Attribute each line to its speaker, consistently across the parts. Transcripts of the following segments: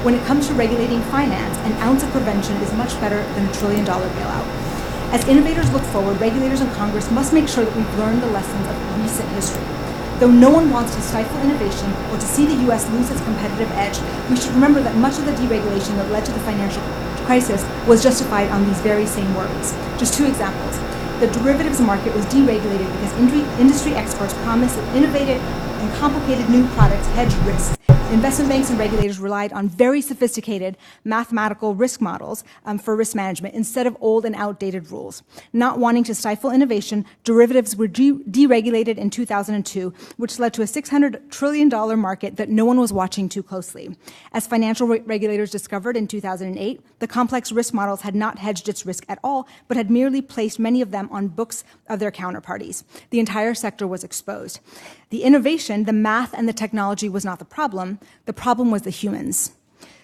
Speaker 1: When it comes to regulating finance, an ounce of prevention is much better than $1 trillion bailout. As innovators look forward, regulators and Congress must make sure that we've learned the lessons of recent history. Though no one wants to stifle innovation or to see the U.S. lose its competitive edge, we should remember that much of the deregulation that led to the financial crisis was justified on these very same words. Just two examples. The derivatives market was deregulated because industry experts promised that innovative and complicated new products hedged risks. Investment banks and regulators relied on very sophisticated mathematical risk models for risk management instead of old and outdated rules. Not wanting to stifle innovation, derivatives were deregulated in 2002, which led to a $600 trillion market that no one was watching too closely. As financial regulators discovered in 2008, the complex risk models had not hedged its risk at all, but had merely placed many of them on books of their counterparties. The entire sector was exposed. The innovation, the math, and the technology was not the problem. The problem was the humans.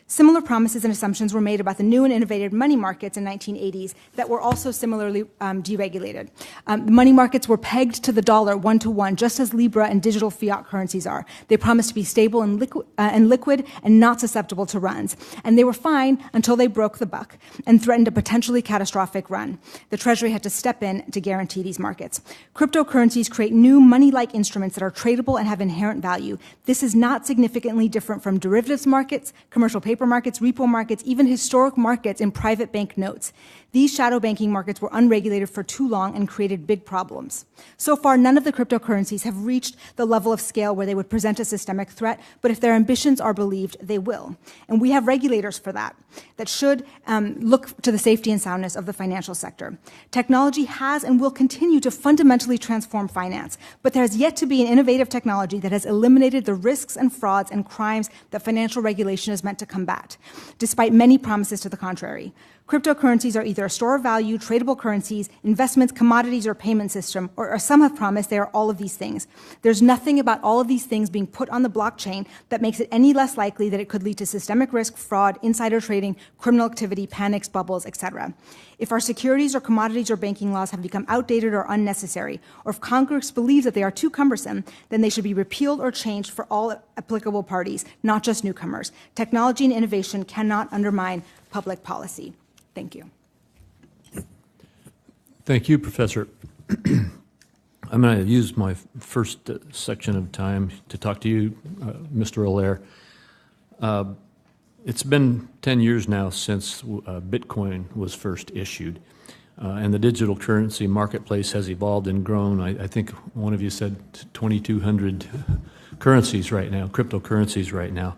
Speaker 1: Similar promises and assumptions were made about the new and innovative money markets in the 1980s that were also similarly deregulated. The money markets were pegged to the dollar one-to-one, just as Libra and digital fiat currencies are. They promised to be stable and liquid and not susceptible to runs. And they were fine until they broke the buck and threatened a potentially catastrophic run. The Treasury had to step in to guarantee these markets. Cryptocurrencies create new money-like instruments that are tradable and have inherent value. This is not significantly different from derivatives markets, commercial paper markets, repo markets, even historic markets in private bank notes. These shadow banking markets were unregulated for too long and created big problems. So far, none of the cryptocurrencies have reached the level of scale where they would present a systemic threat, but if their ambitions are believed, they will. And we have regulators for that should look to the safety and soundness of the financial sector. Technology has and will continue to fundamentally transform finance, but there has yet to be an innovative technology that has eliminated the risks and frauds and crimes that financial regulation is meant to combat, despite many promises to the contrary. Cryptocurrencies are either a store of value, tradable currencies, investments, commodities, or payment system, or some have promised they are all of these things. There's nothing about all of these things being put on the blockchain that makes it any less likely that it could lead to systemic risk, fraud, insider trading, criminal activity, panics, bubbles, etc. If our securities or commodities or banking laws have become outdated or unnecessary, or if Congress believes that they are too cumbersome, then they should be repealed or changed for all applicable parties, not just newcomers. Technology and innovation cannot undermine public policy. Thank you.
Speaker 2: Thank you, Professor. I'm going to use my first section of time to talk to you, Mr. Allaire. It's been 10 years now since Bitcoin was first issued, and the digital currency marketplace has evolved and grown. I think one of you said 2,200 currencies right now, cryptocurrencies right now.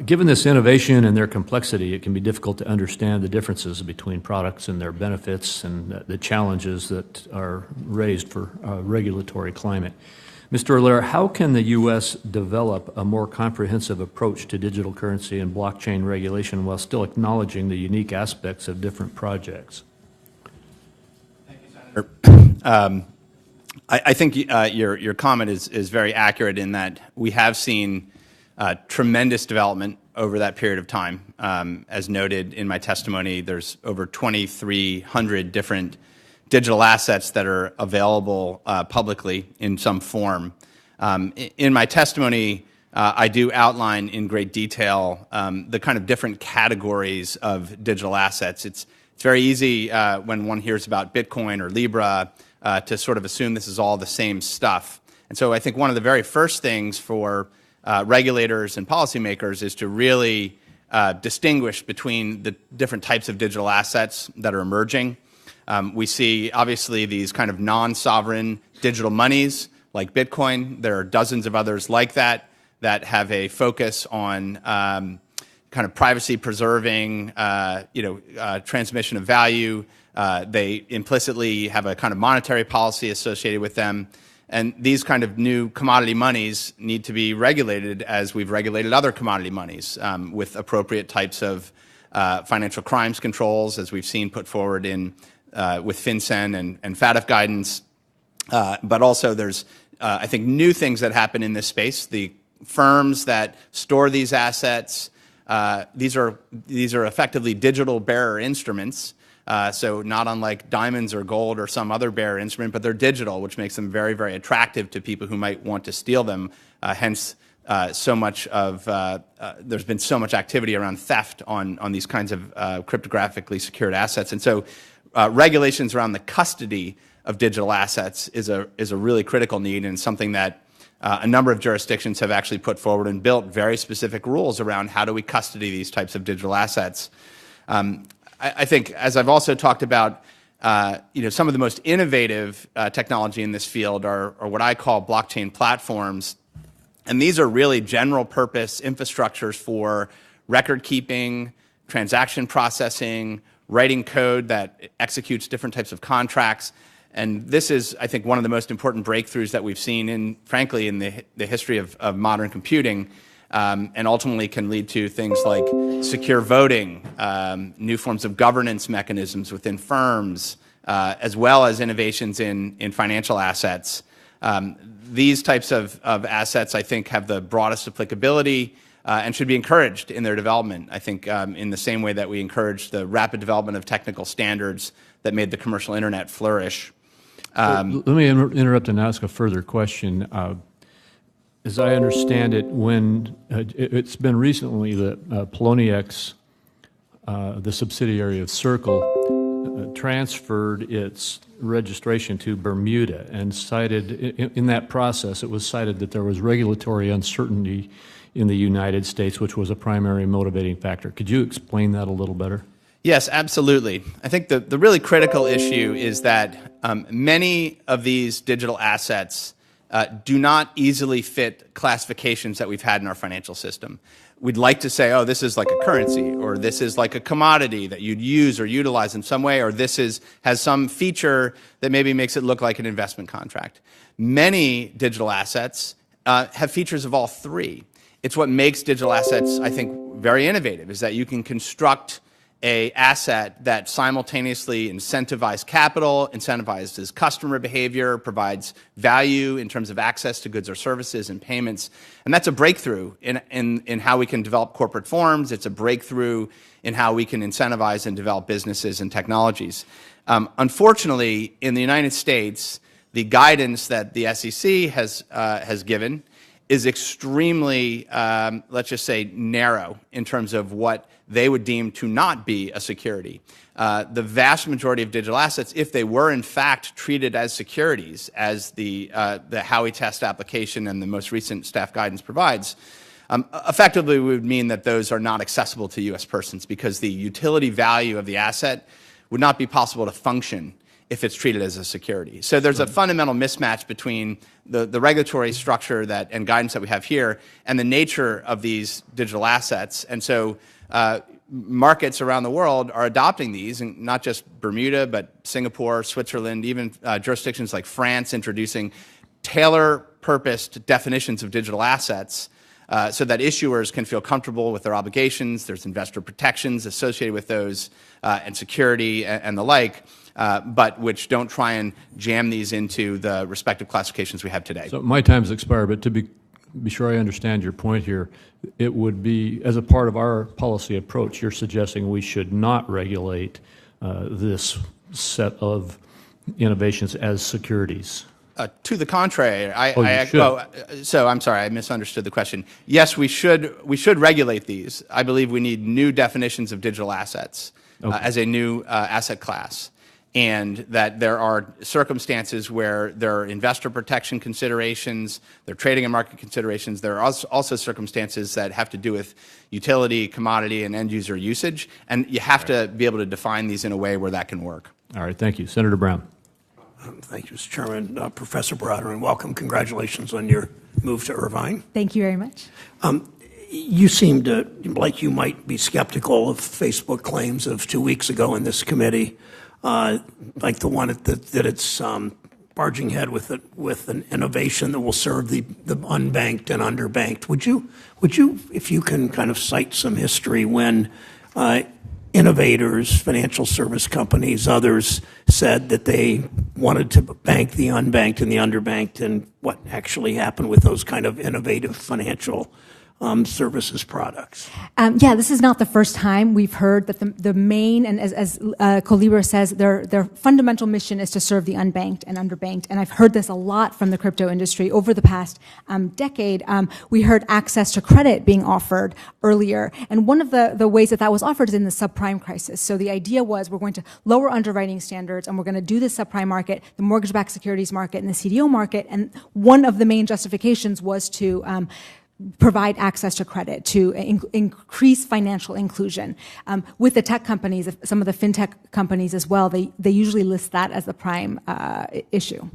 Speaker 2: Given this innovation and their complexity, it can be difficult to understand the differences between products and their benefits and the challenges that are raised for regulatory climate. Mr. Allaire, how can the U.S. develop a more comprehensive approach to digital currency and blockchain regulation while still acknowledging the unique aspects of different projects?
Speaker 3: Thank you, Senator. I think your comment is very accurate in that we have seen tremendous development over that period of time. As noted in my testimony, there's over 2,300 different digital assets that are available publicly in some form. In my testimony, I do outline in great detail the kind of different categories of digital assets. It's very easy when one hears about Bitcoin or Libra to sort of assume this is all the same stuff. And so I think one of the very first things for regulators and policymakers is to really distinguish between the different types of digital assets that are emerging. We see, obviously, these kind of non-sovereign digital monies like Bitcoin. There are dozens of others like that that have a focus on kind of privacy-preserving, transmission of value. They implicitly have a kind of monetary policy associated with them. And these kind of new commodity monies need to be regulated as we've regulated other commodity monies with appropriate types of financial crimes controls, as we've seen put forward in with FinCEN and FATF guidance. But also there's, I think, new things that happen in this space. The firms that store these assets, these are effectively digital bearer instruments. So not unlike diamonds or gold or some other bearer instrument, but they're digital, which makes them very, very attractive to people who might want to steal them, hence there's been so much activity around theft on these kinds of cryptographically secured assets. And so regulations around the custody of digital assets is a really critical need, and something that a number of jurisdictions have actually put forward and built very specific rules around how do we custody these types of digital assets. I think, as I've also talked about, some of the most innovative technology in this field are what I call blockchain platforms. And these are really general purpose infrastructures for record keeping, transaction processing, writing code that executes different types of contracts. And this is, I think, one of the most important breakthroughs that we've seen frankly, in the history of modern computing, and ultimately can lead to things like secure voting, new forms of governance mechanisms within firms, as well as innovations in financial assets. These types of assets, I think, have the broadest applicability and should be encouraged in their development. I think in the same way that we encouraged the rapid development of technical standards that made the commercial internet flourish.
Speaker 2: Let me interrupt and ask a further question. As I understand it, when it's been recently that Poloniex, the subsidiary of Circle, transferred its registration to Bermuda, and cited in that process, it was cited that there was regulatory uncertainty in the United States, which was a primary motivating factor. Could you explain that a little better?
Speaker 3: Yes, absolutely. I think the really critical issue is that many of these digital assets do not easily fit classifications that we've had in our financial system. We'd like to say, oh, this is like a currency, or this is like a commodity that you'd use or utilize in some way, or this has some feature that maybe makes it look like an investment contract. Many digital assets have features of all three. It's what makes digital assets, I think, very innovative, is that you can construct an asset that simultaneously incentivizes capital, incentivizes customer behavior, provides value in terms of access to goods or services and payments. And that's a breakthrough in how we can develop corporate forms. It's a breakthrough in how we can incentivize and develop businesses and technologies. Unfortunately, in the United States, the guidance that the SEC has given is extremely, let's just say, narrow in terms of what they would deem to not be a security. The vast majority of digital assets, if they were in fact treated as securities, as the Howey test application and the most recent staff guidance provides, effectively would mean that those are not accessible to U.S. persons, because the utility value of the asset would not be possible to function if it's treated as a security. So there's a fundamental mismatch between the regulatory structure and guidance that we have here and the nature of these digital assets. And so markets around the world are adopting these, and not just Bermuda, but Singapore, Switzerland, even jurisdictions like France introducing tailor-purposed definitions of digital assets so that issuers can feel comfortable with their obligations. There's investor protections associated with those and security and the like, but which don't try and jam these into the respective classifications we have today.
Speaker 2: So my time's expired, but to be sure I understand your point here, it would be, as a part of our policy approach, you're suggesting we should not regulate this set of innovations as securities.
Speaker 3: To the contrary,
Speaker 2: should.
Speaker 3: I'm sorry, I misunderstood the question. Yes, we should regulate these. I believe we need new definitions of digital assets as a new asset class, and that there are circumstances where there are investor protection considerations, there are trading and market considerations, there are also circumstances that have to do with utility, commodity, and end-user usage, and you have to be able to define these in a way where that can work.
Speaker 2: All right, thank you. Senator Brown.
Speaker 4: Thank you, Mr. Chairman. Professor Baradaran, welcome. Congratulations on your move to Irvine.
Speaker 1: Thank you very much.
Speaker 4: You seemed like you might be skeptical of Facebook claims of 2 weeks ago in this committee, like the one that it's barging ahead with an innovation that will serve the unbanked and underbanked. Would you, if you can kind of cite some history when innovators, financial service companies, others said that they wanted to bank the unbanked and the underbanked, and what actually happened with those kind of innovative financial services products.
Speaker 1: Yeah, this is not the first time we've heard that the main, and as Libra says, their fundamental mission is to serve the unbanked and underbanked. And I've heard this a lot from the crypto industry over the past decade. We heard access to credit being offered earlier. And one of the ways that was offered is in the subprime crisis. So the idea was we're going to lower underwriting standards and we're going to do the subprime market, the mortgage-backed securities market, and the CDO market. And one of the main justifications was to provide access to credit, to increase financial inclusion. With the tech companies, some of the fintech companies as well, they usually list that as the prime issue.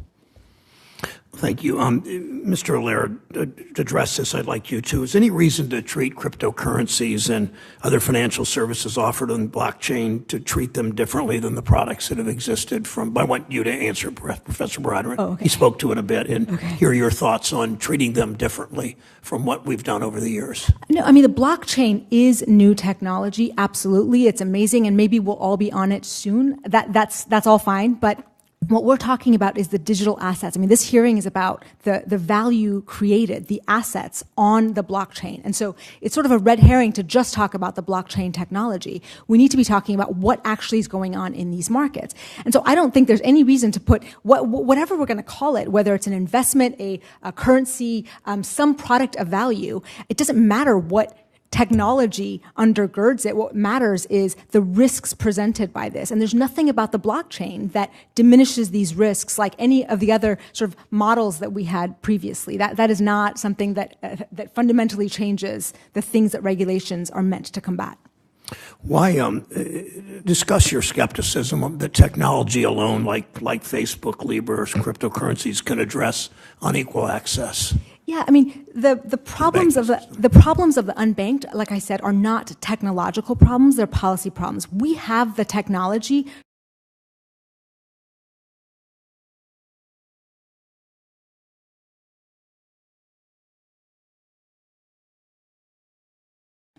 Speaker 4: Thank you. Mr. Allaire, to address this, I'd like you to. Is there any reason to treat cryptocurrencies and other financial services offered on blockchain to treat them differently than the products that have existed from? I want you to answer, Professor Baradaran.
Speaker 1: Oh, okay.
Speaker 4: He spoke to it a bit, and hear your thoughts on treating them differently from what we've done over the years.
Speaker 1: No, I mean, the blockchain is new technology. Absolutely. It's amazing, and maybe we'll all be on it soon. That's all fine, but what we're talking about is the digital assets. I mean, this hearing is about the value created, the assets on the blockchain. And so it's sort of a red herring to just talk about the blockchain technology. We need to be talking about what actually is going on in these markets. And so I don't think there's any reason to put whatever we're going to call it, whether it's an investment, a currency, some product of value, it doesn't matter what technology undergirds it. What matters is the risks presented by this. And there's nothing about the blockchain that diminishes these risks like any of the other sort of models that we had previously. That is not something that fundamentally changes the things that regulations are meant to combat.
Speaker 4: Why discuss your skepticism that technology alone, like Facebook, Libra, or cryptocurrencies, can address unequal access?
Speaker 1: Yeah, I mean, the problems of the unbanked, like I said, are not technological problems, they're policy problems. We have the technology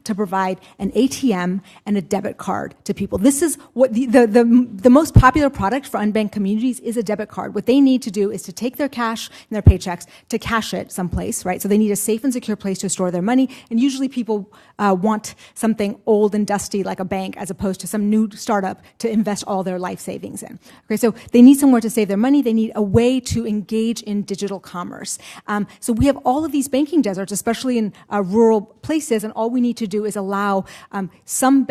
Speaker 1: to provide an ATM and a debit card to people. This is what the most popular product for unbanked communities is a debit card. What they need to do is to take their cash and their paychecks to cash it someplace, right? So they need a safe and secure place to store their money. And usually people want something old and dusty like a bank as opposed to some new startup to invest all their life savings in. Okay, so they need somewhere to save their money. They need a way to engage in digital commerce. So we have all of these banking deserts, especially in rural places, and all we need to do is allow some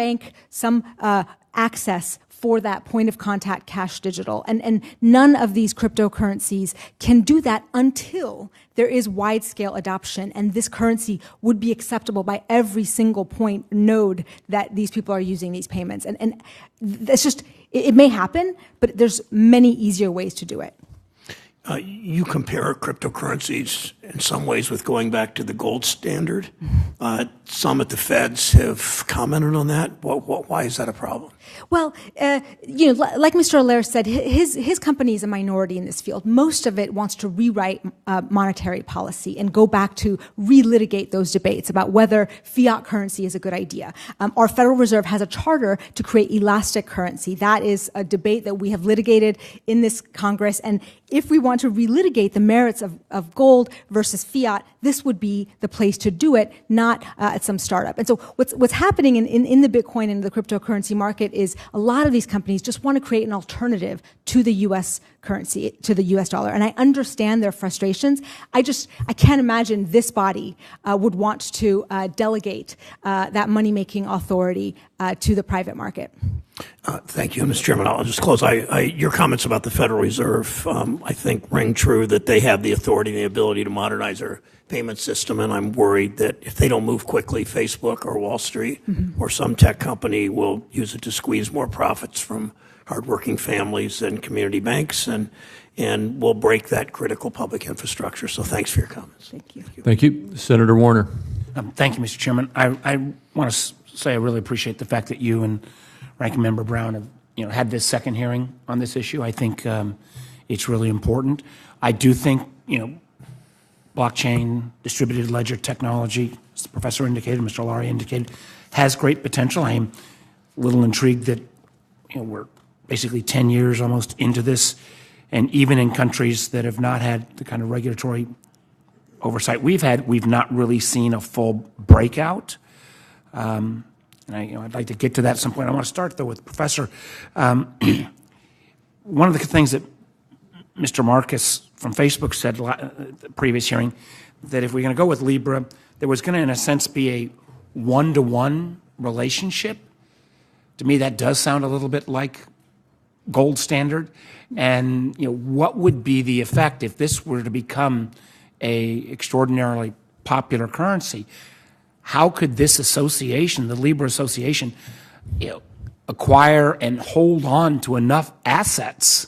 Speaker 1: access for that point of contact cash digital. And none of these cryptocurrencies can do that until there is wide scale adoption, and this currency would be acceptable by every single point node that these people are using these payments. And that's just, it may happen, but there's many easier ways to do it.
Speaker 4: You compare cryptocurrencies in some ways with going back to the gold standard. Some at the Feds have commented on that. Why is that a problem?
Speaker 1: Well, like Mr. Allaire said, his company is a minority in this field. Most of it wants to rewrite monetary policy and go back to relitigate those debates about whether fiat currency is a good idea. Our Federal Reserve has a charter to create elastic currency. That is a debate that we have litigated in this Congress. And if we want to relitigate the merits of gold versus fiat, this would be the place to do it, not at some startup. And so what's happening in the Bitcoin and the cryptocurrency market is a lot of these companies just want to create an alternative to the U.S. currency, to the U.S. dollar. And I understand their frustrations. I can't imagine this body would want to delegate that money-making authority to the private market.
Speaker 4: Thank you, Mr. Chairman. I'll just close. Your comments about the Federal Reserve, I think, ring true that they have the authority and the ability to modernize their payment system, and I'm worried that if they don't move quickly, Facebook or Wall Street or some tech company will use it to squeeze more profits from hardworking families and community banks, and will break that critical public infrastructure. So thanks for your comments.
Speaker 1: Thank you.
Speaker 2: Thank you. Senator Warner.
Speaker 5: Thank you, Mr. Chairman. I want to say I really appreciate the fact that you and Ranking Member Brown have had this second hearing on this issue. I think it's really important. I do think blockchain, distributed ledger technology, as the professor indicated, Mr. Allaire indicated, has great potential. I am a little intrigued that we're basically 10 years almost into this, and even in countries that have not had the kind of regulatory oversight we've had, we've not really seen a full breakout. And I'd like to get to that at some point. I want to start, though, with Professor. One of the things that Mr. Marcus from Facebook said the previous hearing, that if we're going to go with Libra, there was going to, in a sense, be a one-to-one relationship. To me, that does sound a little bit like gold standard. And what would be the effect if this were to become a extraordinarily popular currency? How could this association, the Libra Association, acquire and hold on to enough assets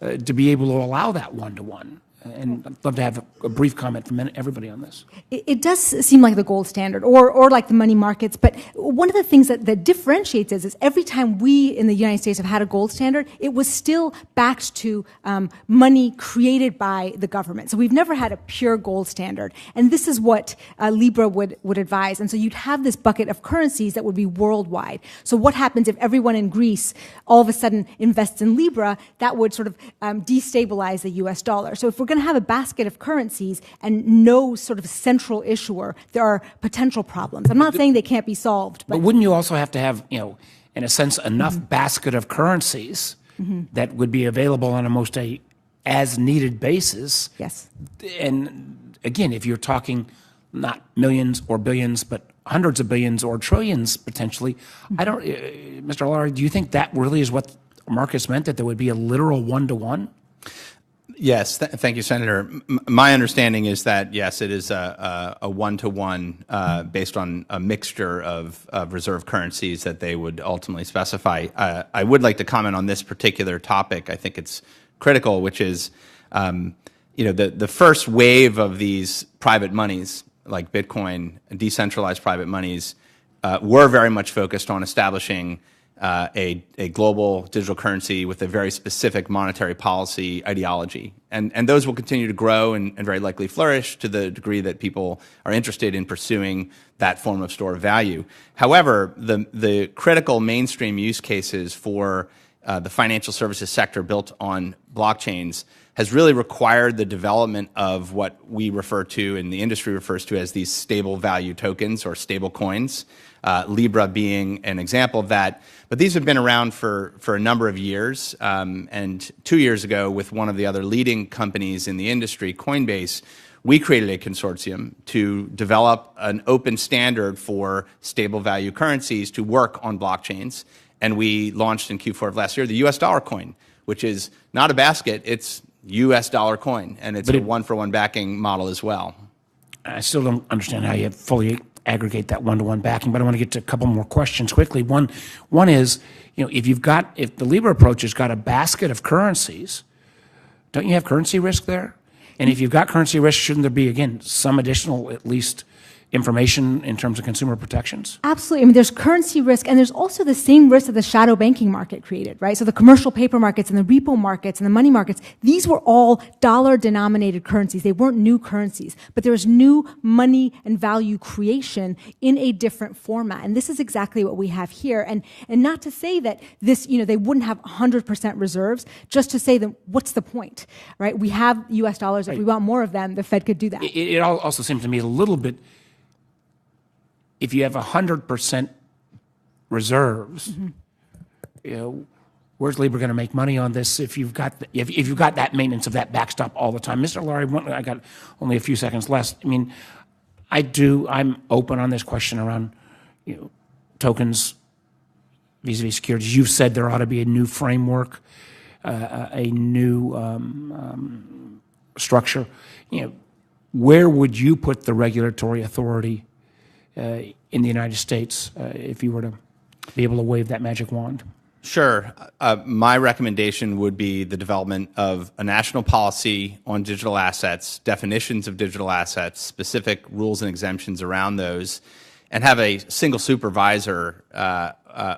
Speaker 5: to be able to allow that one-to-one? And I'd love to have a brief comment from everybody on this.
Speaker 1: It does seem like the gold standard or like the money markets, but one of the things that differentiates is every time we in the United States have had a gold standard, it was still backed to money created by the government. So we've never had a pure gold standard. And this is what Libra would advise. And so you'd have this bucket of currencies that would be worldwide. So what happens if everyone in Greece all of a sudden invests in Libra? That would sort of destabilize the US dollar. So if we're going to have a basket of currencies and no sort of central issuer, there are potential problems. I'm not saying they can't be solved.
Speaker 5: But wouldn't you also have to have, in a sense, enough basket of currencies that would be available on almost a as-needed basis?
Speaker 1: Yes.
Speaker 5: And again, if you're talking not millions or billions, but hundreds of billions or trillions potentially, I don't, Mr. Allaire, do you think that really is what Marcus meant, that there would be a literal one-to-one?
Speaker 3: Yes, thank you, Senator. My understanding is that, yes, it is a one-to-one based on a mixture of reserve currencies that they would ultimately specify. I would like to comment on this particular topic. I think it's critical, which is, the first wave of these private monies, like Bitcoin, decentralized private monies, were very much focused on establishing a global digital currency with a very specific monetary policy ideology. And those will continue to grow and very likely flourish to the degree that people are interested in pursuing that form of store of value. However, the critical mainstream use cases for the financial services sector built on blockchains has really required the development of what we refer to and the industry refers to as these stable value tokens or stable coins, Libra being an example of that. But these have been around for a number of years. And 2 years ago, with one of the other leading companies in the industry, Coinbase, we created a consortium to develop an open standard for stable value currencies to work on blockchains. And we launched in Q4 of last year the US dollar coin, which is not a basket, it's US dollar coin. And it's a one-for-one backing model as well.
Speaker 5: I still don't understand how you fully aggregate that one-to-one backing, but I want to get to a couple more questions quickly. One is, if the Libra approach has got a basket of currencies, don't you have currency risk there? And if you've got currency risk, shouldn't there be, again, some additional, at least, information in terms of consumer protections?
Speaker 1: Absolutely. I mean, there's currency risk, and there's also the same risk that the shadow banking market created, right? So the commercial paper markets and the repo markets and the money markets, these were all dollar-denominated currencies. They weren't new currencies, but there was new money and value creation in a different format. And this is exactly what we have here. And not to say that this, they wouldn't have 100% reserves, just to say that what's the point, right? We have US dollars. If we want more of them, the Fed could do that.
Speaker 5: It also seems to me a little bit, if you have 100% reserves, where's Libra going to make money on this if you've got if you've got that maintenance of that backstop all the time? Mr. Allaire, I got only a few seconds left. I mean, I'm open on this question around tokens vis-a-vis securities. You've said there ought to be a new framework, a new structure. Where would you put the regulatory authority in the United States if you were to be able to wave that magic wand?
Speaker 3: Sure. My recommendation would be the development of a national policy on digital assets, definitions of digital assets, specific rules and exemptions around those, and have a single supervisor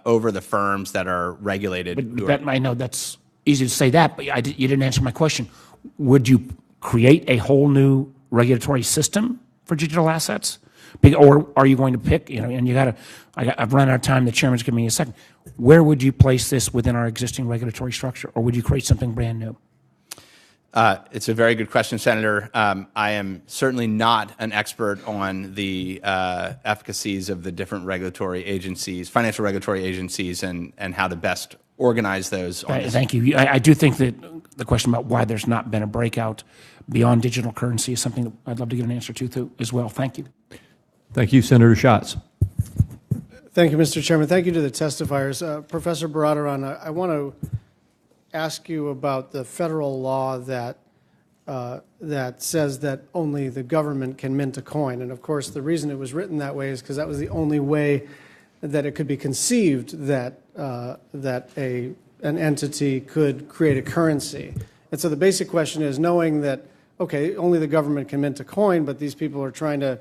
Speaker 3: over the firms that are regulated.
Speaker 5: But I know that's easy to say that, but you didn't answer my question. Would you create a whole new regulatory system for digital assets? Or are you going to pick, and I've run out of time, the chairman's giving me a second. Where would you place this within our existing regulatory structure, or would you create something brand new?
Speaker 3: It's a very good question, Senator. I am certainly not an expert on the efficacies of the different regulatory agencies, financial regulatory agencies, and how to best organize those.
Speaker 5: Thank you. I do think that the question about why there's not been a breakout beyond digital currency is something that I'd love to get an answer to as well. Thank you.
Speaker 2: Thank you, Senator Schatz.
Speaker 6: Thank you, Mr. Chairman. Thank you to the testifiers. Professor Baradaran, I want to ask you about the federal law that says that only the government can mint a coin. And of course, the reason it was written that way is because that was the only way that it could be conceived that an entity could create a currency. And so the basic question is, knowing that, okay, only the government can mint a coin, but these people are trying to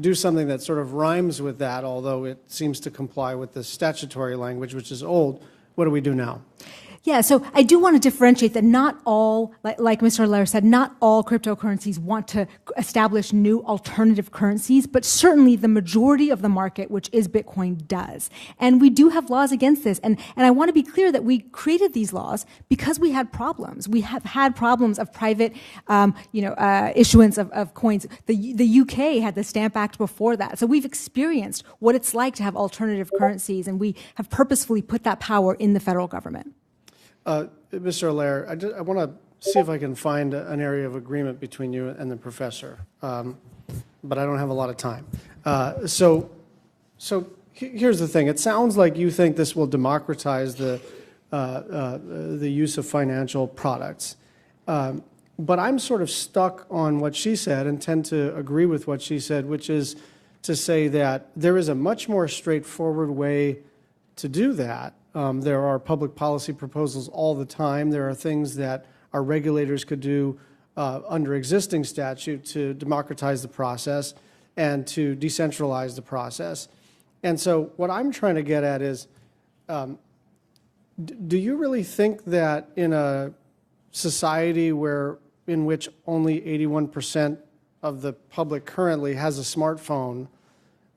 Speaker 6: do something that sort of rhymes with that, although it seems to comply with the statutory language, which is old. What do we do now?
Speaker 1: Yeah, so I do want to differentiate that not all, like Mr. Allaire said, not all cryptocurrencies want to establish new alternative currencies, but certainly the majority of the market, which is Bitcoin, does. And we do have laws against this. And I want to be clear that we created these laws because we had problems. We have had problems of private, issuance of coins. The UK had the Stamp Act before that. So we've experienced what it's like to have alternative currencies, and we have purposefully put that power in the federal government.
Speaker 6: Mr. Allaire, I want to see if I can find an area of agreement between you and the professor, but I don't have a lot of time. So here's the thing. It sounds like you think this will democratize the use of financial products. But I'm sort of stuck on what she said and tend to agree with what she said, which is to say that there is a much more straightforward way to do that. There are public policy proposals all the time. There are things that our regulators could do under existing statute to democratize the process and to decentralize the process. And so what I'm trying to get at is, do you really think that in a society in which only 81% of the public currently has a smartphone,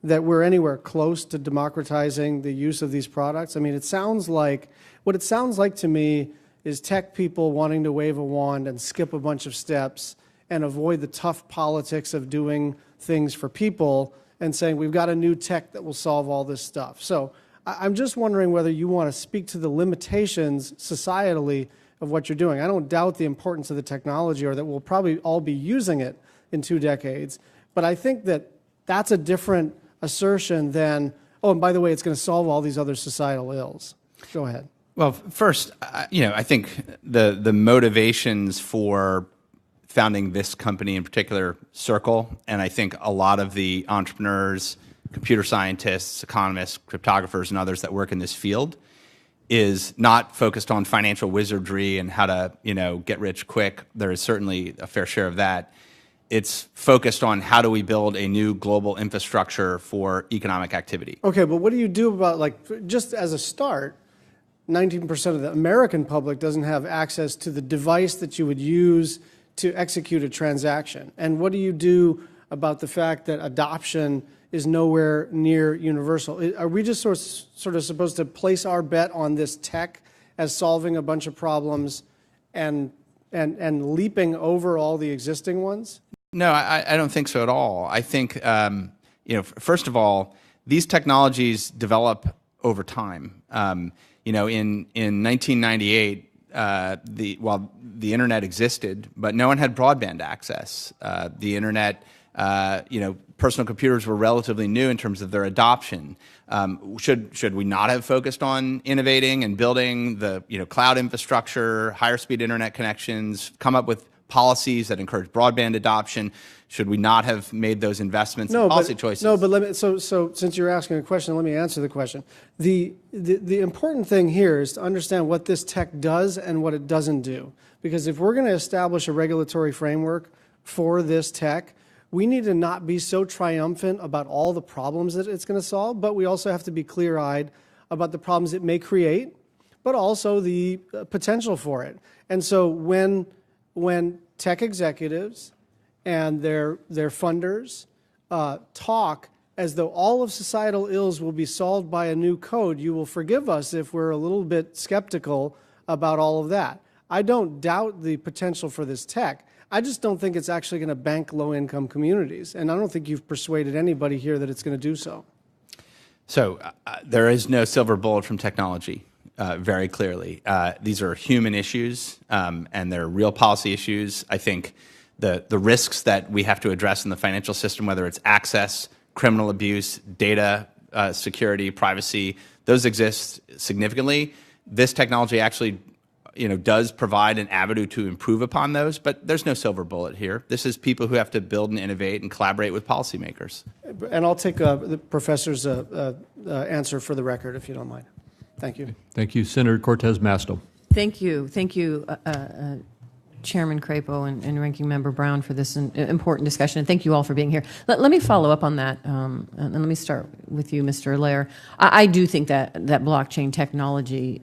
Speaker 6: that we're anywhere close to democratizing the use of these products? I mean, what it sounds like to me is tech people wanting to wave a wand and skip a bunch of steps and avoid the tough politics of doing things for people and saying, we've got a new tech that will solve all this stuff. So I'm just wondering whether you want to speak to the limitations societally of what you're doing. I don't doubt the importance of the technology or that we'll probably all be using it in 2 decades, but I think that that's a different assertion than, oh, and by the way, it's going to solve all these other societal ills. Go ahead.
Speaker 3: Well, first, I think the motivations for founding this company in particular circle, and I think a lot of the entrepreneurs, computer scientists, economists, cryptographers, and others that work in this field is not focused on financial wizardry and how to, get rich quick. There is certainly a fair share of that. It's focused on how do we build a new global infrastructure for economic activity.
Speaker 6: Okay, but what do you do about, just as a start, 19% of the American public doesn't have access to the device that you would use to execute a transaction. And what do you do about the fact that adoption is nowhere near universal? Are we just sort of supposed to place our bet on this tech as solving a bunch of problems and leaping over all the existing ones?
Speaker 3: No, I don't think so at all. I think, first of all, these technologies develop over time. In 1998, the internet existed, but no one had broadband access. The internet, personal computers were relatively new in terms of their adoption. Should we not have focused on innovating and building the cloud infrastructure, higher speed internet connections, come up with policies that encourage broadband adoption? Should we not have made those investments and policy choices?
Speaker 6: No, but so since you're asking a question, let me answer the question. The important thing here is to understand what this tech does and what it doesn't do. Because if we're going to establish a regulatory framework for this tech, we need to not be so triumphant about all the problems that it's going to solve, but we also have to be clear-eyed about the problems it may create, but also the potential for it. And so when tech executives and their funders talk as though all of societal ills will be solved by a new code, you will forgive us if we're a little bit skeptical about all of that. I don't doubt the potential for this tech. I just don't think it's actually going to bank low-income communities, and I don't think you've persuaded anybody here that it's going to do so.
Speaker 3: So there is no silver bullet from technology, very clearly. These are human issues, and they're real policy issues. I think the risks that we have to address in the financial system, whether it's access, criminal abuse, data security, privacy, those exist significantly. This technology actually does provide an avenue to improve upon those, but there's no silver bullet here. This is people who have to build and innovate and collaborate with policymakers.
Speaker 6: And I'll take the professor's answer for the record, if you don't mind. Thank you.
Speaker 2: Thank you. Senator Cortez Masto.
Speaker 7: Thank you. Thank you, Chairman Crapo and Ranking Member Brown, for this important discussion, and thank you all for being here. Let me follow up on that, and let me start with you, Mr. Allaire. I do think that blockchain technology,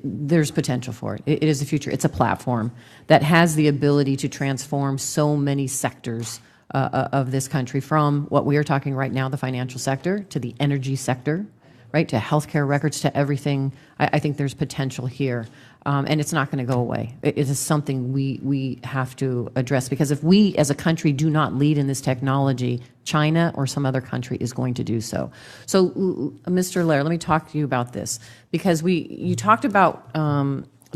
Speaker 7: there's potential for it. It is the future. It's a platform that has the ability to transform so many sectors of this country, from what we are talking right now, the financial sector, to the energy sector, right, to healthcare records, to everything. I think there's potential here. And it's not going to go away. It is something we have to address, because if we as a country do not lead in this technology, China or some other country is going to do so. So, Mr. Allaire, let me talk to you about this, because you talked about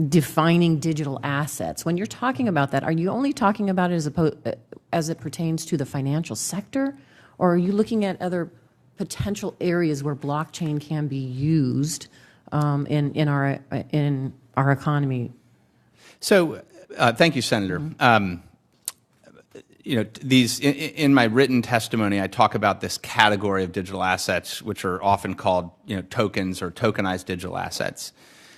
Speaker 7: defining digital assets. When you're talking about that, are you only talking about it as it pertains to the financial sector, or are you looking at other potential areas where blockchain can be used in our economy?
Speaker 3: So, thank you, Senator. These in my written testimony, I talk about this category of digital assets, which are often called, tokens or tokenized digital assets.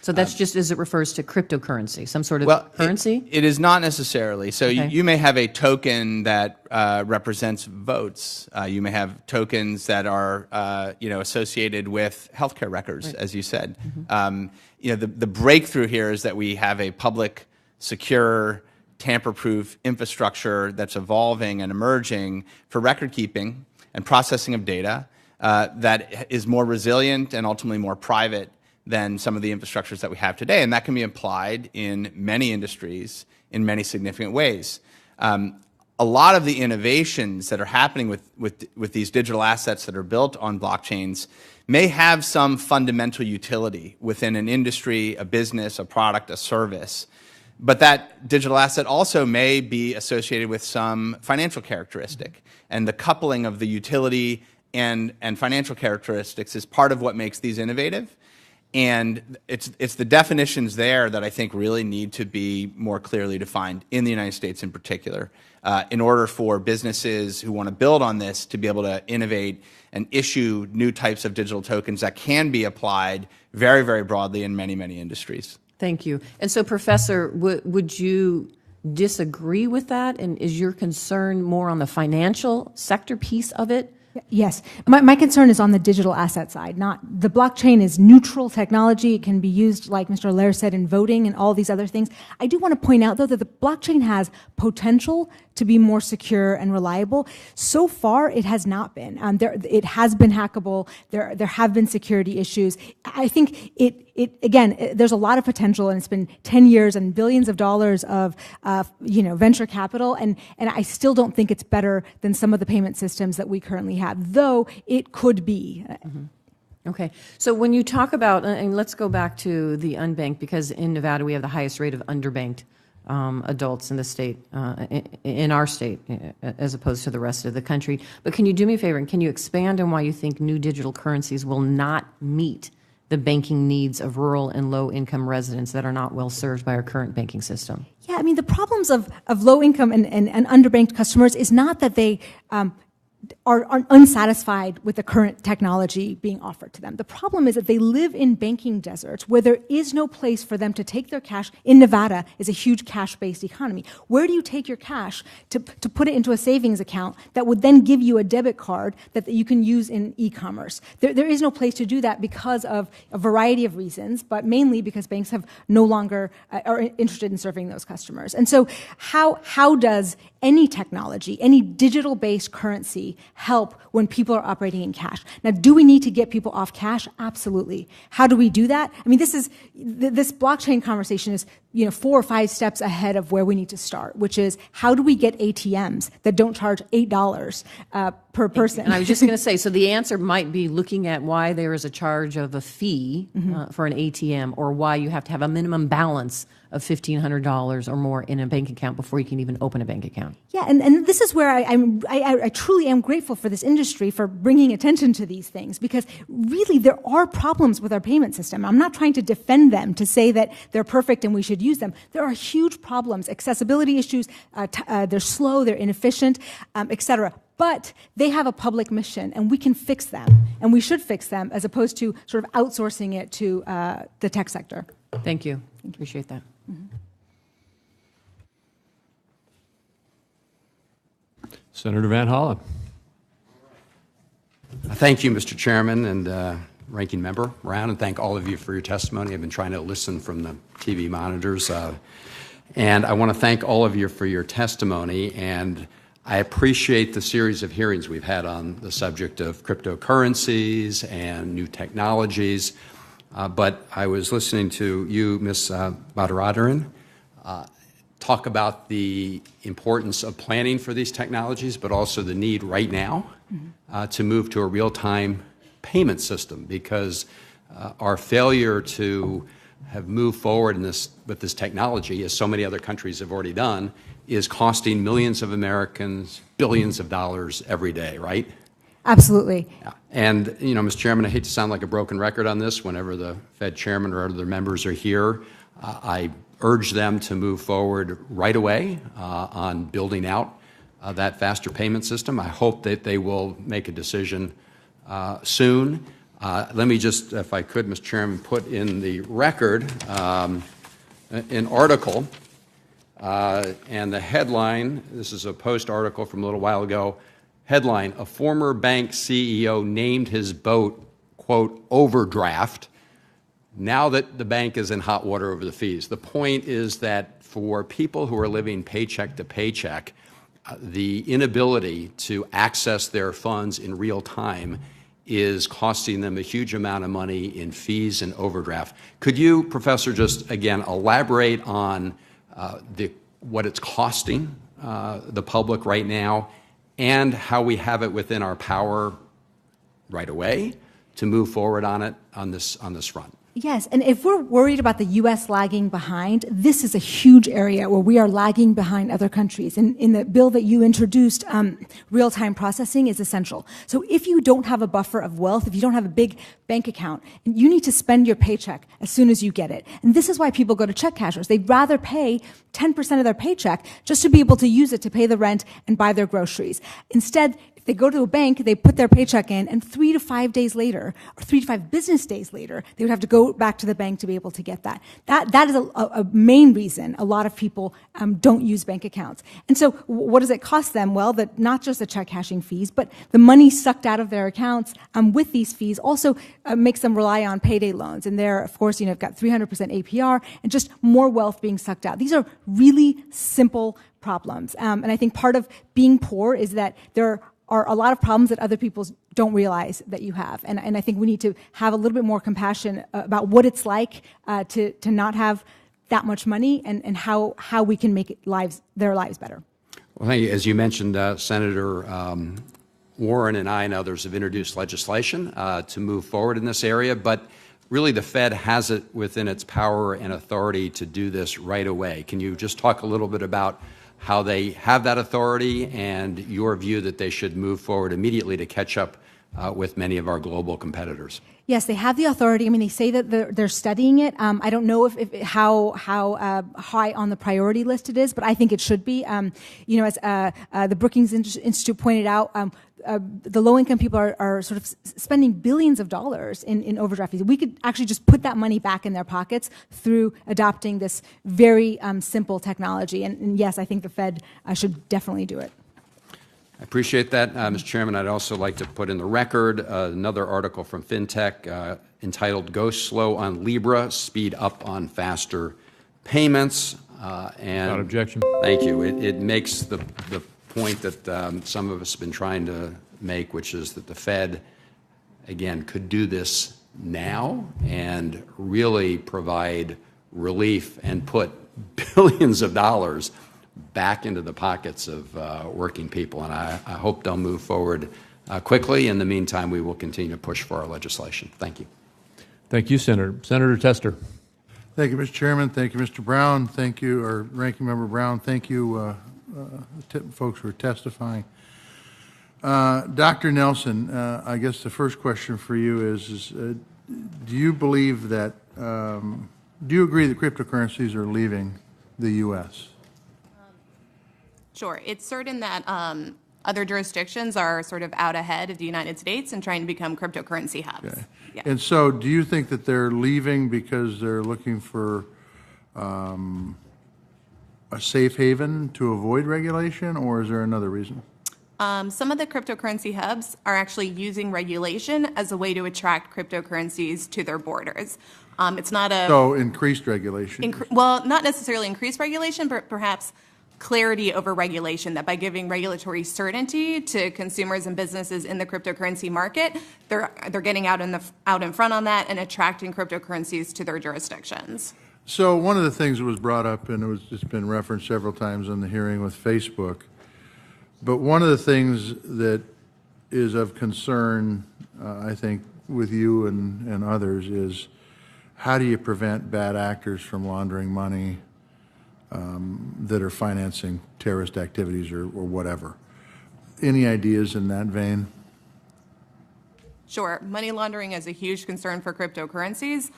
Speaker 7: So that's just as it refers to cryptocurrency, some sort of currency?
Speaker 3: It is not necessarily. So
Speaker 7: Okay.
Speaker 3: you may have a token that represents votes. You may have tokens that are associated with healthcare records,
Speaker 7: Right.
Speaker 3: as you said. The breakthrough here is that we have a public, secure, tamper-proof infrastructure that's evolving and emerging for record keeping and processing of data that is more resilient and ultimately more private than some of the infrastructures that we have today. And that can be applied in many industries in many significant ways. A lot of the innovations that are happening with these digital assets that are built on blockchains may have some fundamental utility within an industry, a business, a product, a service. But that digital asset also may be associated with some financial characteristic. And the coupling of the utility and financial characteristics is part of what makes these innovative. And it's the definitions there that I think really need to be more clearly defined in the United States in particular, in order for businesses who want to build on this to be able to innovate and issue new types of digital tokens that can be applied very, very broadly in many, many industries.
Speaker 7: Thank you. And so, Professor, would you disagree with that? And is your concern more on the financial sector piece of it?
Speaker 1: Yes. My concern is on the digital asset side. The blockchain is neutral technology. It can be used, like Mr. Allaire said, in voting and all these other things. I do want to point out, though, that the blockchain has potential to be more secure and reliable. So far, it has not been. It has been hackable. There have been security issues. I think there's a lot of potential, and it's been 10 years and billions of dollars of venture capital, and I still don't think it's better than some of the payment systems that we currently have, though it could be.
Speaker 7: Mm-hmm. Okay. So when you talk about, and let's go back to the unbanked, because in Nevada we have the highest rate of underbanked adults in the state, in our state, as opposed to the rest of the country. But can you do me a favor, and can you expand on why you think new digital currencies will not meet the banking needs of rural and low-income residents that are not well served by our current banking system?
Speaker 1: Yeah, I mean, the problems of low-income and underbanked customers is not that they are unsatisfied with the current technology being offered to them. The problem is that they live in banking deserts where there is no place for them to take their cash. In Nevada is a huge cash-based economy. Where do you take your cash to put it into a savings account that would then give you a debit card that you can use in e-commerce? There is no place to do that because of a variety of reasons, but mainly because banks have no longer are interested in serving those customers. And so how does any technology, any digital-based currency absolutely help when people are operating in cash. Now, do we need to get people off cash? Absolutely. How do we do that? I mean, this blockchain conversation is 4 or 5 steps ahead of where we need to start, which is how do we get ATMs that don't charge $8 per person?
Speaker 7: And I was just going to say, so the answer might be looking at why there is a charge of a fee for an ATM, or why you have to have a minimum balance of $1,500 or more in a bank account before you can even open a bank account.
Speaker 1: Yeah, and this is where I truly am grateful for this industry for bringing attention to these things, because really there are problems with our payment system. I'm not trying to defend them to say that they're perfect and we should use them. There are huge problems, accessibility issues, they're slow, they're inefficient, et cetera. But they have a public mission, and we can fix them, and we should fix them, as opposed to sort of outsourcing it to the tech sector.
Speaker 7: Thank you. Appreciate that.
Speaker 2: Senator Van Hollen.
Speaker 8: Thank you, Mr. Chairman and Ranking Member Brown, and thank all of you for your testimony. I've been trying to listen from the TV monitors, and I want to thank all of you for your testimony, and I appreciate the series of hearings we've had on the subject of cryptocurrencies and new technologies, but I was listening to you, Ms. Baradaran, talk about the importance of planning for these technologies, but also the need right now to move to a real-time payment system, because our failure to have moved forward with this technology, as so many other countries have already done, is costing millions of Americans billions of dollars every day, right?
Speaker 1: Absolutely.
Speaker 8: Yeah. And, Mr. Chairman, I hate to sound like a broken record on this whenever the Fed chairman or other members are here. I urge them to move forward right away on building out that faster payment system. I hope that they will make a decision soon. Let me just, if I could, Mr. Chairman, put in the record an article, and the headline, this is a Post article from a little while ago, headline, "A former bank CEO named his boat, quote, overdraft, now that the bank is in hot water over the fees." The point is that for people who are living paycheck to paycheck, the inability to access their funds in real time is costing them a huge amount of money in fees and overdraft. Could you, Professor, just again elaborate on what it's costing the public right now, and how we have it within our power right away to move forward on it on this front?
Speaker 1: Yes, and if we're worried about the U.S. lagging behind, this is a huge area where we are lagging behind other countries. And in the bill that you introduced, real-time processing is essential. So if you don't have a buffer of wealth, if you don't have a big bank account, you need to spend your paycheck as soon as you get it. And this is why people go to check cashers. They'd rather pay 10% of their paycheck just to be able to use it to pay the rent and buy their groceries. Instead, if they go to a bank, they put their paycheck in, and 3 to 5 days later, or 3 to 5 business days later, they would have to go back to the bank to be able to get that. That is a main reason a lot of people don't use bank accounts. And so what does it cost them? Well, not just the check cashing fees, but the money sucked out of their accounts with these fees also makes them rely on payday loans. And there, of course, you've got 300% APR and just more wealth being sucked out. These are really simple problems. And I think part of being poor is that there are a lot of problems that other people don't realize that you have. And I think we need to have a little bit more compassion about what it's like to not have that much money, and how we can make their lives better.
Speaker 8: Well, thank you. As you mentioned, Senator Warren and I and others have introduced legislation to move forward in this area, but really the Fed has it within its power and authority to do this right away. Can you just talk a little bit about how they have that authority and your view that they should move forward immediately to catch up with many of our global competitors?
Speaker 1: Yes, they have the authority. I mean, they say that they're studying it. I don't know how high on the priority list it is, but I think it should be. As the Brookings Institute pointed out, the low-income people are sort of spending billions of dollars in overdraft fees. We could actually just put that money back in their pockets through adopting this very simple technology. And yes, I think the Fed should definitely do it.
Speaker 8: I appreciate that, Mr. Chairman. I'd also like to put in the record another article from FinTech entitled "Go Slow on Libra, Speed Up on Faster Payments." And
Speaker 2: Without objection.
Speaker 8: Thank you. It makes the point that some of us have been trying to make, which is that the Fed, again, could do this now and really provide relief and put billions of dollars back into the pockets of working people. And I hope they'll move forward quickly. In the meantime, we will continue to push for our legislation. Thank you.
Speaker 2: Thank you, Senator. Senator Tester.
Speaker 9: Thank you, Mr. Chairman. Thank you, Mr. Brown. Thank you, or Ranking Member Brown. Thank you, folks who are testifying. Dr. Nelson, I guess the first question for you is do you believe that, do you agree that cryptocurrencies are leaving the U.S.?
Speaker 10: Sure. It's certain that other jurisdictions are sort of out ahead of the United States and trying to become cryptocurrency hubs.
Speaker 9: Okay.
Speaker 10: Yeah.
Speaker 9: And so do you think that they're leaving because they're looking for a safe haven to avoid regulation, or is there another reason?
Speaker 10: Some of the cryptocurrency hubs are actually using regulation as a way to attract cryptocurrencies to their borders. It's not a...
Speaker 9: So increased regulation.
Speaker 10: Well, not necessarily increased regulation, but perhaps clarity over regulation, that by giving regulatory certainty to consumers and businesses in the cryptocurrency market, they're getting out in front on that and attracting cryptocurrencies to their jurisdictions.
Speaker 9: So one of the things that was brought up, and it's been referenced several times in the hearing with Facebook, but one of the things that is of concern, I think, with you and others is how do you prevent bad actors from laundering money that are financing terrorist activities or whatever? Any ideas in that vein?
Speaker 10: Sure. Money laundering is a huge concern for cryptocurrencies.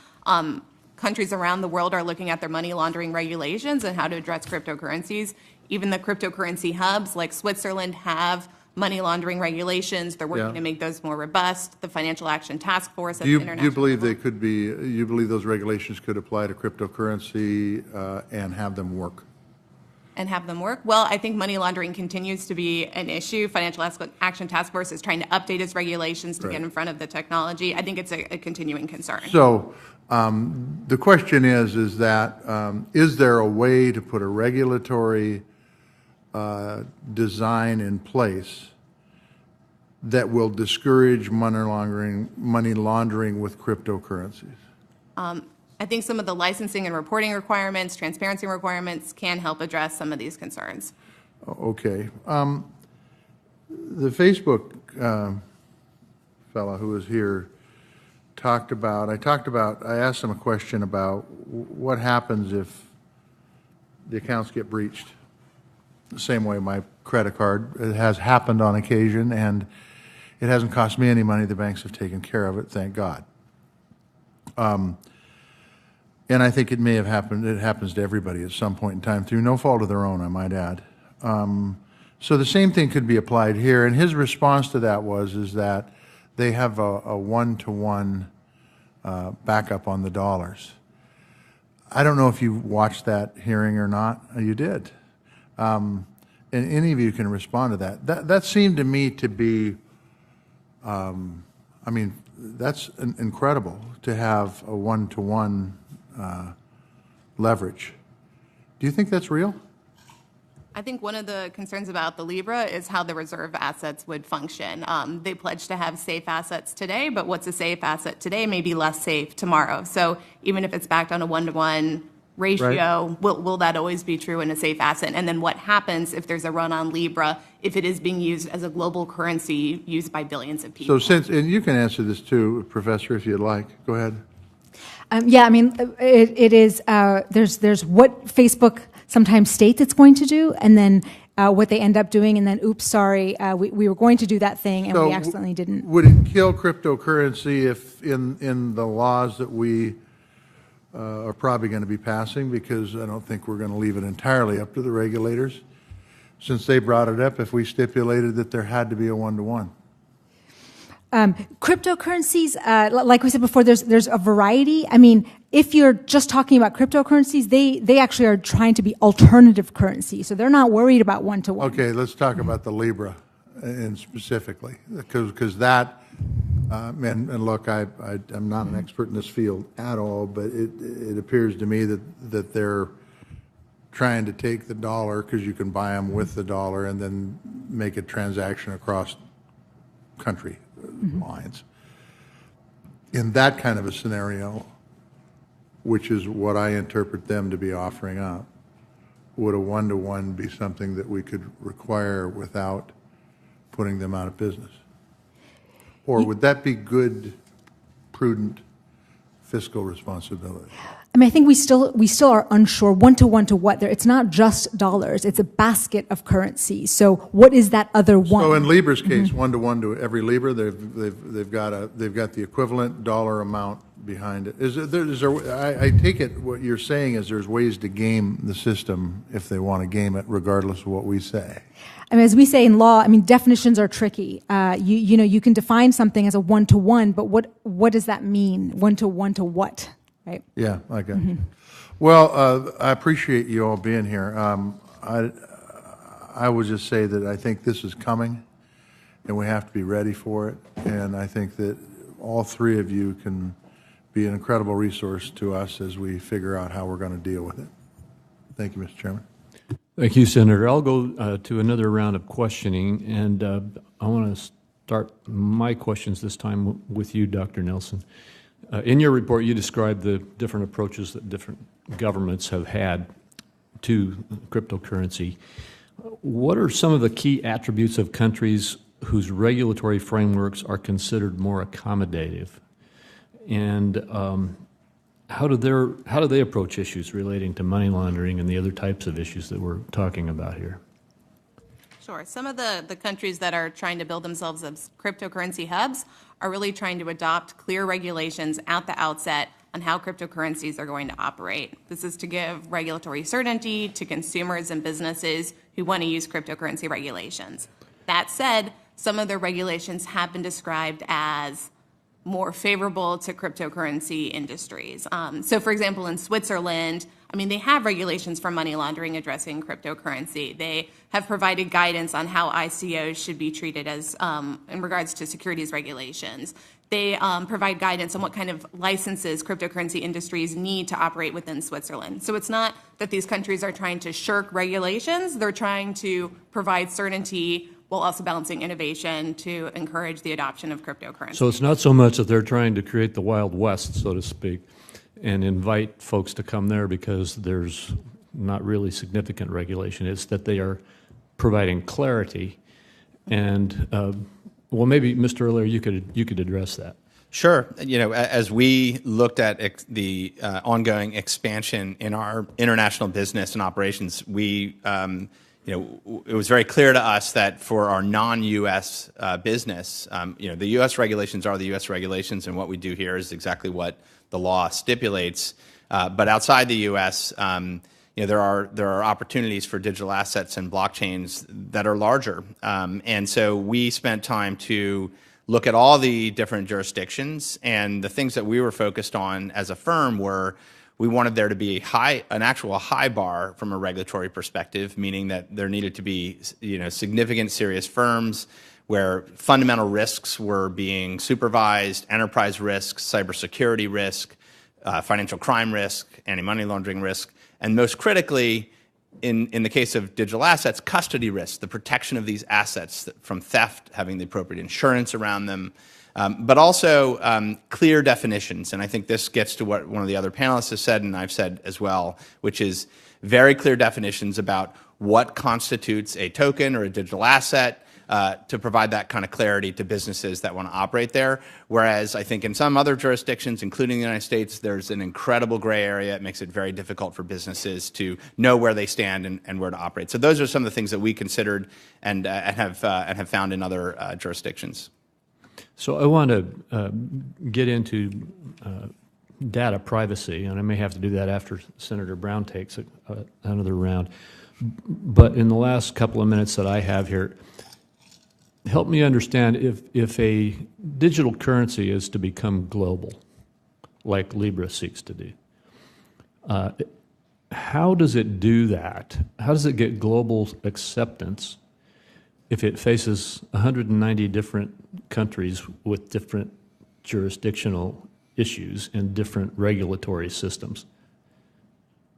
Speaker 10: Countries around the world are looking at their money laundering regulations and how to address cryptocurrencies. Even the cryptocurrency hubs like Switzerland have money laundering regulations. They're working to make those more robust. The Financial Action Task Force at the international
Speaker 9: Do you believe
Speaker 10: level.
Speaker 9: they could be, you believe those regulations could apply to cryptocurrency and have them work?
Speaker 10: And have them work? Well, I think money laundering continues to be an issue. Financial Action Task Force is trying to update its regulations to get in front of the technology. I think it's a continuing concern.
Speaker 9: So the question is that, is there a way to put a regulatory design in place that will discourage money laundering with cryptocurrencies?
Speaker 10: I think some of the licensing and reporting requirements, transparency requirements can help address some of these concerns.
Speaker 9: Okay. The Facebook fellow who was here I asked him a question about what happens if the accounts get breached. The same way my credit card, it has happened on occasion, and it hasn't cost me any money. The banks have taken care of it, thank God. And I think it may have happened, it happens to everybody at some point in time through no fault of their own, I might add. So the same thing could be applied here, and his response to that is that they have a one-to-one backup on the dollars. I don't know if you watched that hearing or not. You did. And any of you can respond to that. That seemed to me to be, I mean, that's incredible to have a one-to-one leverage. Do you think that's real?
Speaker 10: I think one of the concerns about the Libra is how the reserve assets would function. They pledge to have safe assets today, but what's a safe asset today may be less safe tomorrow. So even if it's backed on a one-to-one ratio, will that always be true in a safe asset? And then what happens if there's a run on Libra, if it is being used as a global currency used by billions of people?
Speaker 9: So and you can answer this too, Professor, if you'd like. Go ahead.
Speaker 1: Yeah, I mean, it is, there's what Facebook sometimes states it's going to do, and then what they end up doing, and then, oops, sorry, we were going to do that thing, and
Speaker 9: So
Speaker 1: we accidentally didn't.
Speaker 9: Would it kill cryptocurrency if in the laws that we are probably going to be passing, because I don't think we're going to leave it entirely up to the regulators, since they brought it up, if we stipulated that there had to be a one-to-one?
Speaker 1: Cryptocurrencies, like we said before, there's a variety. I mean, if you're just talking about cryptocurrencies, they actually are trying to be alternative currency, so they're not worried about one-to-one.
Speaker 9: Okay, let's talk about the Libra, and specifically, because that, and look, I'm not an expert in this field at all, but it appears to me that they're trying to take the dollar, because you can buy them with the dollar, and then make a transaction across country lines. In that kind of a scenario, which is what I interpret them to be offering up, would a one-to-one be something that we could require without putting them out of business? Or would that be good, prudent fiscal responsibility?
Speaker 1: I mean, I think we still are unsure one-to-one to what. It's not just dollars; it's a basket of currencies. So, what is that other one?
Speaker 9: So, in Libra's case, one-to-one to every Libra, they've got the equivalent dollar amount behind it. Is there? I take it what you're saying is there's ways to game the system if they want to game it, regardless of what we say.
Speaker 1: I mean, as we say in law, I mean, definitions are tricky. You can define something as a one-to-one, but what does that mean? One-to-one to what? Right.
Speaker 9: Yeah, okay. Well, I appreciate you all being here. I would just say that I think this is coming, and we have to be ready for it. And I think that all three of you can be an incredible resource to us as we figure out how we're going to deal with it. Thank you, Mr. Chairman.
Speaker 2: Thank you, Senator. I'll go to another round of questioning, and I want to start my questions this time with you, Dr. Nelson. In your report, you described the different approaches that different governments have had to cryptocurrency. What are some of the key attributes of countries whose regulatory frameworks are considered more accommodative? And how do they approach issues relating to money laundering and the other types of issues that we're talking about here?
Speaker 10: Sure. Some of the countries that are trying to build themselves as cryptocurrency hubs are really trying to adopt clear regulations at the outset on how cryptocurrencies are going to operate. This is to give regulatory certainty to consumers and businesses who want to use cryptocurrency regulations. That said, some of the regulations have been described as more favorable to cryptocurrency industries. So, for example, in Switzerland, I mean, they have regulations for money laundering addressing cryptocurrency. They have provided guidance on how ICOs should be treated as in regards to securities regulations. They provide guidance on what kind of licenses cryptocurrency industries need to operate within Switzerland. So it's not that these countries are trying to shirk regulations. They're trying to provide certainty while also balancing innovation to encourage the adoption of cryptocurrency.
Speaker 2: So it's not so much that they're trying to create the Wild West, so to speak, and invite folks to come there because there's not really significant regulation. It's that they are providing clarity. And, well, maybe, Mr. Allaire, you could address that.
Speaker 3: Sure. You know, as we looked at the ongoing expansion in our international business and operations, we you know, it was very clear to us that for our non-U.S. Business, you know, the U.S. regulations are the U.S. regulations, and what we do here is exactly what the law stipulates. But outside the U.S., you know, there are opportunities for digital assets and blockchains that are larger, and so we spent time to look at all the different jurisdictions, and the things that we were focused on as a firm were, we wanted there to be an actual high bar from a regulatory perspective, meaning that there needed to be, you know, significant, serious firms where fundamental risks were being supervised, enterprise risks, cybersecurity risk, financial crime risk, anti-money laundering risk, and most critically, in the case of digital assets, custody risk, the protection of these assets from theft, having the appropriate insurance around them, but also clear definitions. And I think this gets to what one of the other panelists has said, and I've said as well, which is very clear definitions about what constitutes a token or a digital asset, to provide that kind of clarity to businesses that want to operate there. Whereas I think in some other jurisdictions, including the United States, there's an incredible gray area. It makes it very difficult for businesses to know where they stand and where to operate. So those are some of the things that we considered and have found in other jurisdictions.
Speaker 2: So I want to get into data privacy, and I may have to do that after Senator Brown takes another round. But in the last couple of minutes that I have here, help me understand if a digital currency is to become global, like Libra seeks to do, how does it do that? How does it get global acceptance if it faces 190 different countries with different jurisdictional issues and different regulatory systems?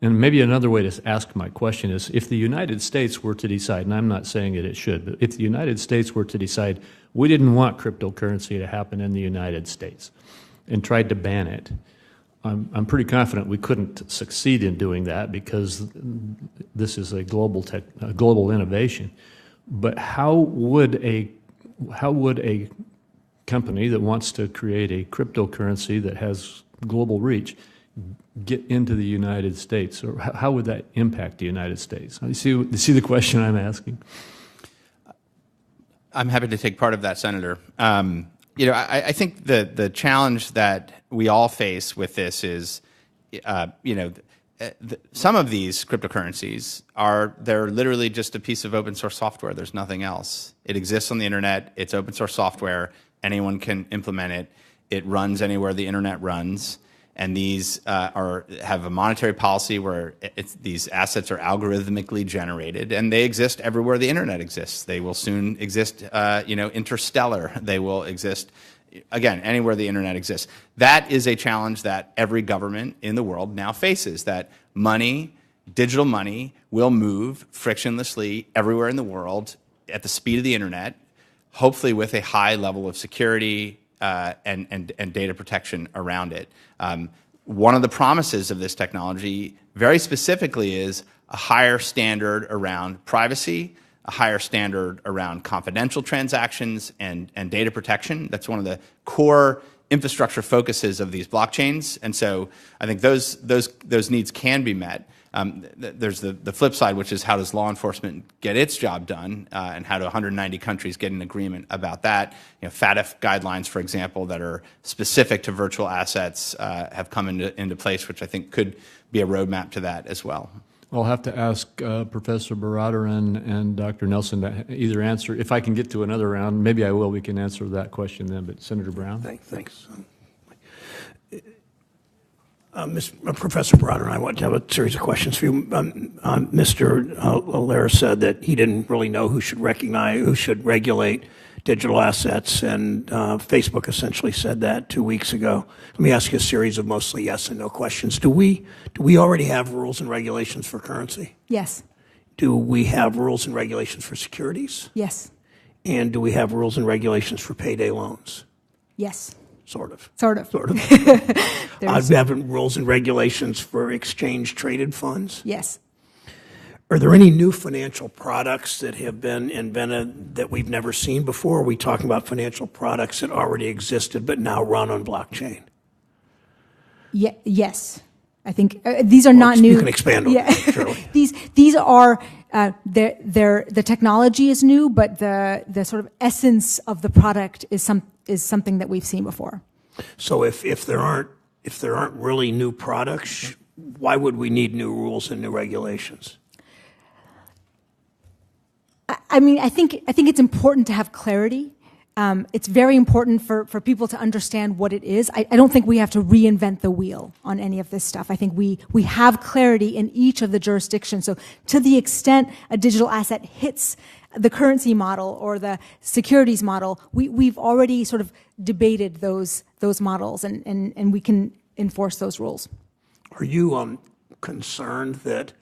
Speaker 2: And maybe another way to ask my question is, if the United States were to decide, and I'm not saying that it should, but if the United States were to decide we didn't want cryptocurrency to happen in the United States and tried to ban it, I'm pretty confident we couldn't succeed in doing that because this is a global innovation. But how would a company that wants to create a cryptocurrency that has global reach get into the United States, or how would that impact the United States? You see the question I'm asking?
Speaker 3: I'm happy to take part of that, Senator. I think the challenge that we all face with this is, some of these cryptocurrencies they're literally just a piece of open source software. There's nothing else. It exists on the internet. It's open source software. Anyone can implement it. It runs anywhere the internet runs. And these have a monetary policy where these assets are algorithmically generated, and they exist everywhere the internet exists. They will soon exist, interstellar. They will exist, again, anywhere the internet exists. That is a challenge that every government in the world now faces, that money, digital money, will move frictionlessly everywhere in the world at the speed of the internet, hopefully with a high level of security and data protection around it. One of the promises of this technology very specifically is a higher standard around privacy, a higher standard around confidential transactions and data protection. That's one of the core infrastructure focuses of these blockchains. And so I think those needs can be met. There's the flip side, which is how does law enforcement get its job done, and how do 190 countries get an agreement about that? FATF guidelines, for example, that are specific to virtual assets have come into place, which I think could be a roadmap to that as well.
Speaker 2: I'll have to ask Professor Baradaran and Dr. Nelson to either answer. If I can get to another round, maybe I will. We can answer that question then. But Senator Brown?
Speaker 4: Thanks. Professor Baradaran, I want to have a series of questions for you. Mr. Allaire said that he didn't really know who should regulate digital assets, and Facebook essentially said that 2 weeks ago. Let me ask you a series of mostly yes and no questions. Do we already have rules and regulations for currency?
Speaker 1: Yes.
Speaker 4: Do we have rules and regulations for securities?
Speaker 1: Yes.
Speaker 4: And do we have rules and regulations for payday loans?
Speaker 1: Yes.
Speaker 4: Sort of.
Speaker 1: Sort of.
Speaker 4: We have rules and regulations for exchange-traded funds?
Speaker 1: Yes.
Speaker 4: Are there any new financial products that have been invented that we've never seen before? Are we talking about financial products that already existed but now run on blockchain?
Speaker 1: Yes. I think these are not new.
Speaker 4: You can expand on that, surely.
Speaker 1: These are, the technology is new, but the sort of essence of the product is something that we've seen before.
Speaker 4: So if there aren't really new products, why would we need new rules and new regulations?
Speaker 1: I mean, I think it's important to have clarity. It's very important for people to understand what it is. I don't think we have to reinvent the wheel on any of this stuff. I think we have clarity in each of the jurisdictions. So to the extent a digital asset hits the currency model or the securities model, we've already sort of debated those models, and we can enforce those rules.
Speaker 4: Are you concerned that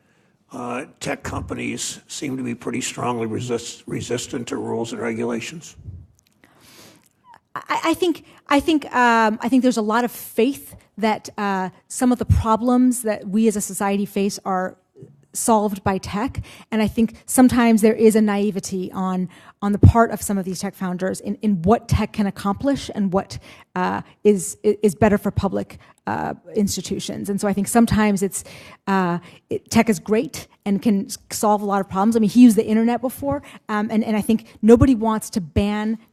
Speaker 4: tech companies seem to be pretty strongly resistant to rules and regulations?
Speaker 1: I think there's a lot of faith that some of the problems that we as a society face are solved by tech, and I think sometimes there is a naivety on the part of some of these tech founders in what tech can accomplish and what is better for public institutions. And so I think sometimes tech is great and can solve a lot of problems. I mean, he used the internet before, and I think nobody wants to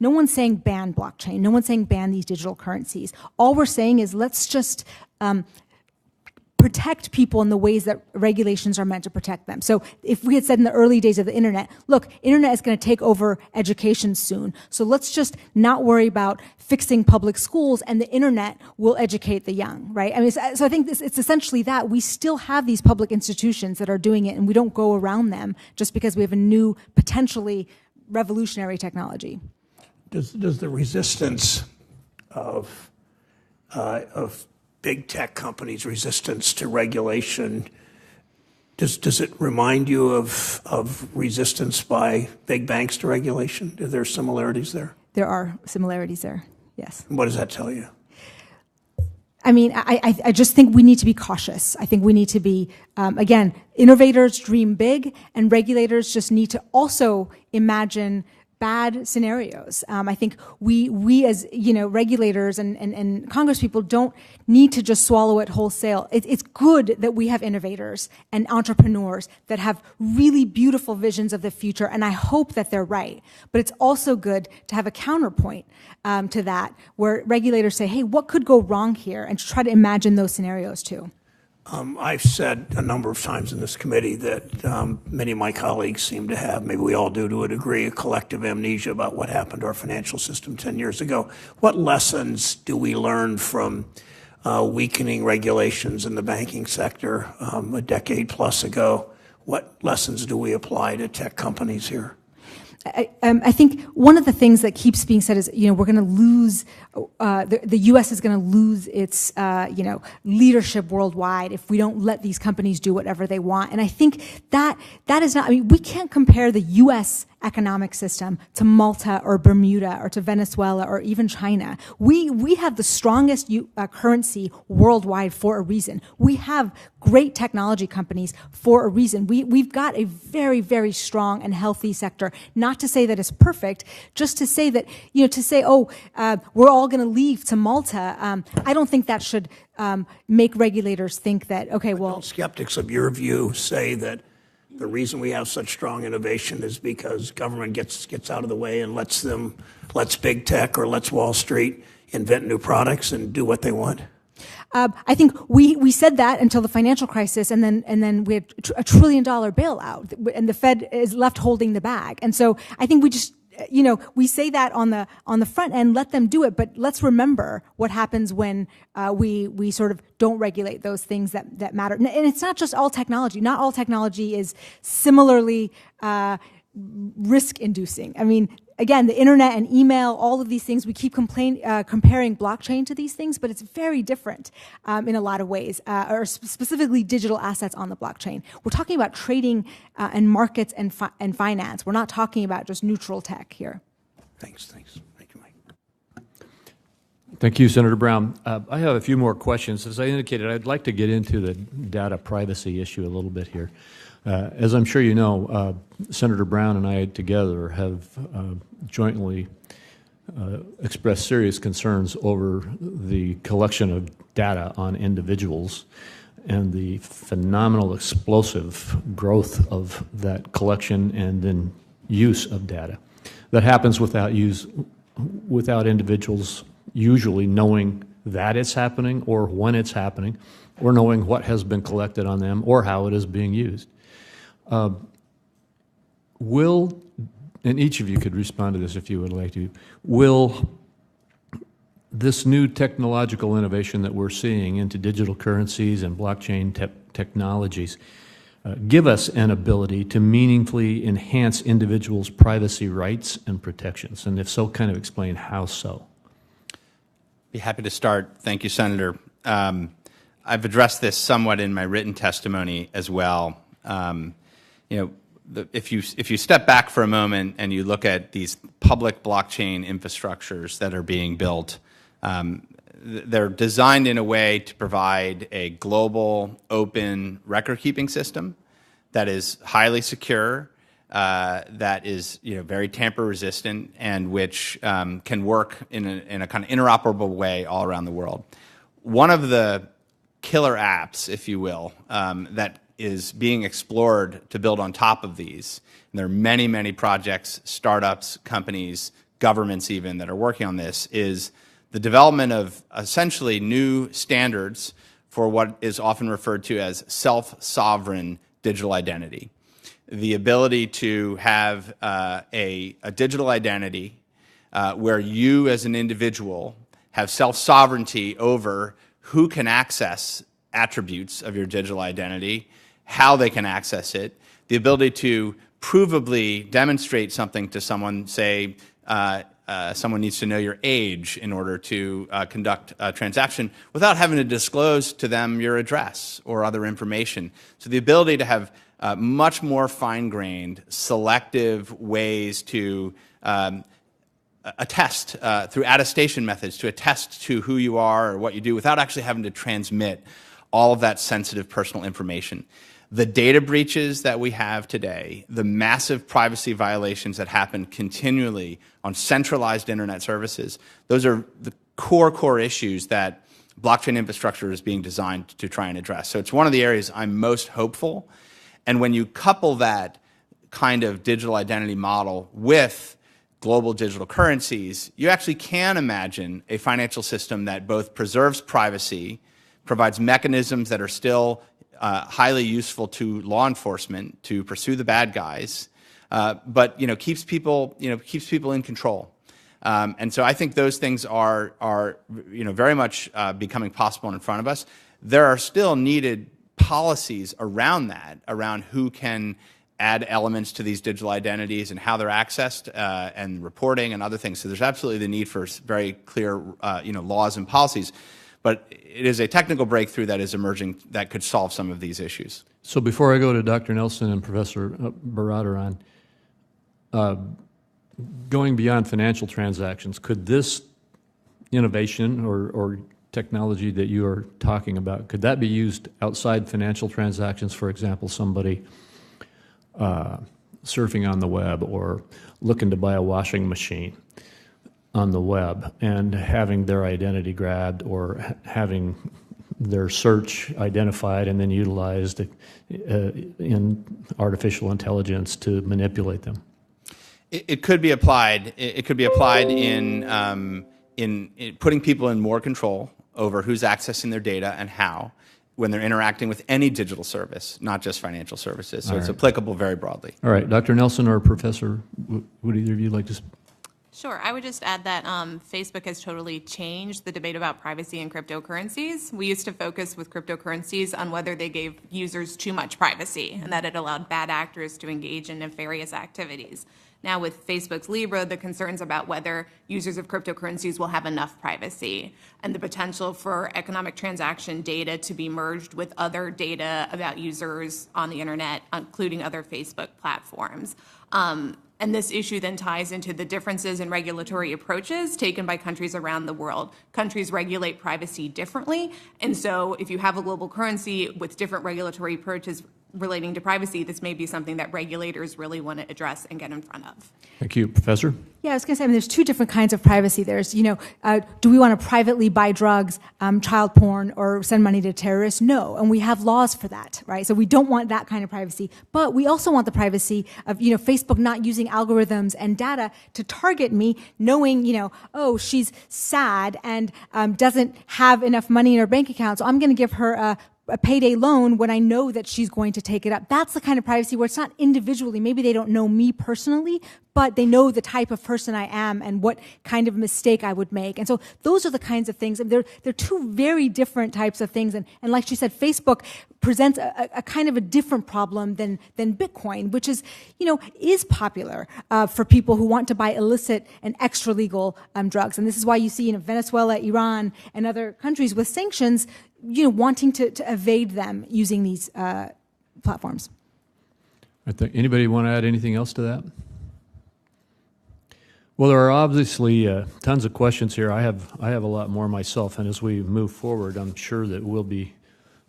Speaker 1: no one's saying ban blockchain, no one's saying ban these digital currencies. All we're saying is let's just protect people in the ways that regulations are meant to protect them. So if we had said in the early days of the internet, look, internet is going to take over education soon, so let's just not worry about fixing public schools and the internet will educate the young, right? I mean, so I think it's essentially that. We still have these public institutions that are doing it, and we don't go around them just because we have a new, potentially revolutionary technology.
Speaker 4: Does the resistance of big tech companies' resistance to regulation Does it remind you of resistance by big banks to regulation? Are there similarities there?
Speaker 1: There are similarities there, yes.
Speaker 4: What does that tell you?
Speaker 1: I mean, I just think we need to be cautious. I think we need to be, again, innovators dream big, and regulators just need to also imagine bad scenarios. I think we as, regulators and Congress people don't need to just swallow it wholesale. It's good that we have innovators and entrepreneurs that have really beautiful visions of the future, and I hope that they're right. But it's also good to have a counterpoint to that, where regulators say, hey, what could go wrong here? And to try to imagine those scenarios too.
Speaker 4: I've said a number of times in this committee that many of my colleagues seem to have, maybe we all do to a degree, a collective amnesia about what happened to our financial system 10 years ago. What lessons do we learn from weakening regulations in the banking sector a decade plus ago? What lessons do we apply to tech companies here?
Speaker 1: I think one of the things that keeps being said is, we're going to lose, the U.S. is going to lose its, leadership worldwide if we don't let these companies do whatever they want. And I think that is not, we can't compare the U.S. economic system to Malta or Bermuda or to Venezuela or even China. We have the strongest currency worldwide for a reason. We have great technology companies for a reason. We've got a very, very strong and healthy sector. Not to say that it's perfect, just to say that, we're all going to leave to Malta. I don't think that should make regulators think that, okay, well.
Speaker 4: Don't skeptics of your view say that the reason we have such strong innovation is because government gets out of the way and lets big tech or lets Wall Street invent new products and do what they want?
Speaker 1: I think we said that until the financial crisis, and then we had a $1 trillion bailout, and the Fed is left holding the bag. And so I think we just, we say that on the front end, let them do it, but let's remember what happens when we sort of don't regulate those things that matter. And it's not just all technology. Not all technology is similarly risk-inducing. I mean, again, the internet and email, all of these things, we keep comparing blockchain to these things, but it's very different in a lot of ways, or specifically digital assets on the blockchain. We're talking about trading and markets and finance. We're not talking about just neutral tech here.
Speaker 4: Thanks. Thank you, Mike.
Speaker 2: Thank you, Senator Brown. I have a few more questions. As I indicated, I'd like to get into the data privacy issue a little bit here. As I'm sure you know, Senator Brown and I together have jointly expressed serious concerns over the collection of data on individuals and the phenomenal explosive growth of that collection and then use of data. That happens without individuals usually knowing that it's happening or when it's happening or knowing what has been collected on them or how it is being used. And each of you could respond to this if you would like to, will this new technological innovation that we're seeing into digital currencies and blockchain technologies give us an ability to meaningfully enhance individuals' privacy rights and protections? And if so, kind of explain how so.
Speaker 3: Be happy to start. Thank you, Senator. I've addressed this somewhat in my written testimony as well. If you step back for a moment and you look at these public blockchain infrastructures that are being built, they're designed in a way to provide a global, open record-keeping system that is highly secure, that is very tamper-resistant, and which can work in a kind of interoperable way all around the world. One of the killer apps, if you will, that is being explored to build on top of these. And there are many, many projects, startups, companies, governments even, that are working on this, is the development of essentially new standards for what is often referred to as self-sovereign digital identity. The ability to have a digital identity where you as an individual have self-sovereignty over who can access attributes of your digital identity, how they can access it, the ability to provably demonstrate something to someone, say, someone needs to know your age in order to conduct a transaction without having to disclose to them your address or other information. So the ability to have much more fine-grained, selective ways to attest through attestation methods to attest to who you are or what you do without actually having to transmit all of that sensitive personal information. The data breaches that we have today, the massive privacy violations that happen continually on centralized internet services, those are the core issues that blockchain infrastructure is being designed to try and address. So it's one of the areas I'm most hopeful. And when you couple that kind of digital identity model with global digital currencies, you actually can imagine a financial system that both preserves privacy, provides mechanisms that are still highly useful to law enforcement to pursue the bad guys, but keeps people in control. And so I think those things are very much becoming possible in front of us. There are still needed policies around that, around who can add elements to these digital identities and how they're accessed and reporting and other things. So there's absolutely the need for very clear laws and policies. But it is a technical breakthrough that is emerging that could solve some of these issues.
Speaker 2: So before I go to Dr. Nelson and Professor Baradaran, going beyond financial transactions, could this innovation or technology that you are talking about, could that be used outside financial transactions? For example, somebody surfing on the web or looking to buy a washing machine on the web and having their identity grabbed or having their search identified and then utilized in artificial intelligence to manipulate them.
Speaker 3: It could be applied. It could be applied in putting people in more control over who's accessing their data and how when they're interacting with any digital service, not just financial services. So it's applicable very broadly.
Speaker 2: All right, Dr. Nelson or Professor, would either of you like to?
Speaker 10: Sure. I would just add that Facebook has totally changed the debate about privacy and cryptocurrencies. We used to focus with cryptocurrencies on whether they gave users too much privacy and that it allowed bad actors to engage in nefarious activities. Now with Facebook's Libra, the concerns about whether users of cryptocurrencies will have enough privacy and the potential for economic transaction data to be merged with other data about users on the internet, including other Facebook platforms. And this issue then ties into the differences in regulatory approaches taken by countries around the world. Countries regulate privacy differently, and so if you have a global currency with different regulatory approaches relating to privacy, this may be something that regulators really want to address and get in front of.
Speaker 2: Thank you. Professor?
Speaker 1: Yeah, I was going to say, there's two different kinds of privacy. There's, do we want to privately buy drugs, child porn, or send money to terrorists? No, and we have laws for that, right? So we don't want that kind of privacy. But we also want the privacy of, Facebook not using algorithms and data to target me, knowing, oh, she's sad and doesn't have enough money in her bank account, so I'm going to give her a payday loan when I know that she's going to take it up. That's the kind of privacy where it's not individually. Maybe they don't know me personally, but they know the type of person I am and what kind of mistake I would make. And so those are the kinds of things. They're two very different types of things. And like she said, Facebook presents a kind of a different problem than Bitcoin, which is popular for people who want to buy illicit and extra legal drugs. And this is why you see Venezuela, Iran, and other countries with sanctions wanting to evade them using these platforms.
Speaker 2: Anybody want to add anything else to that? Well, there are obviously tons of questions here. I have a lot more myself, and as we move forward, I'm sure that we'll be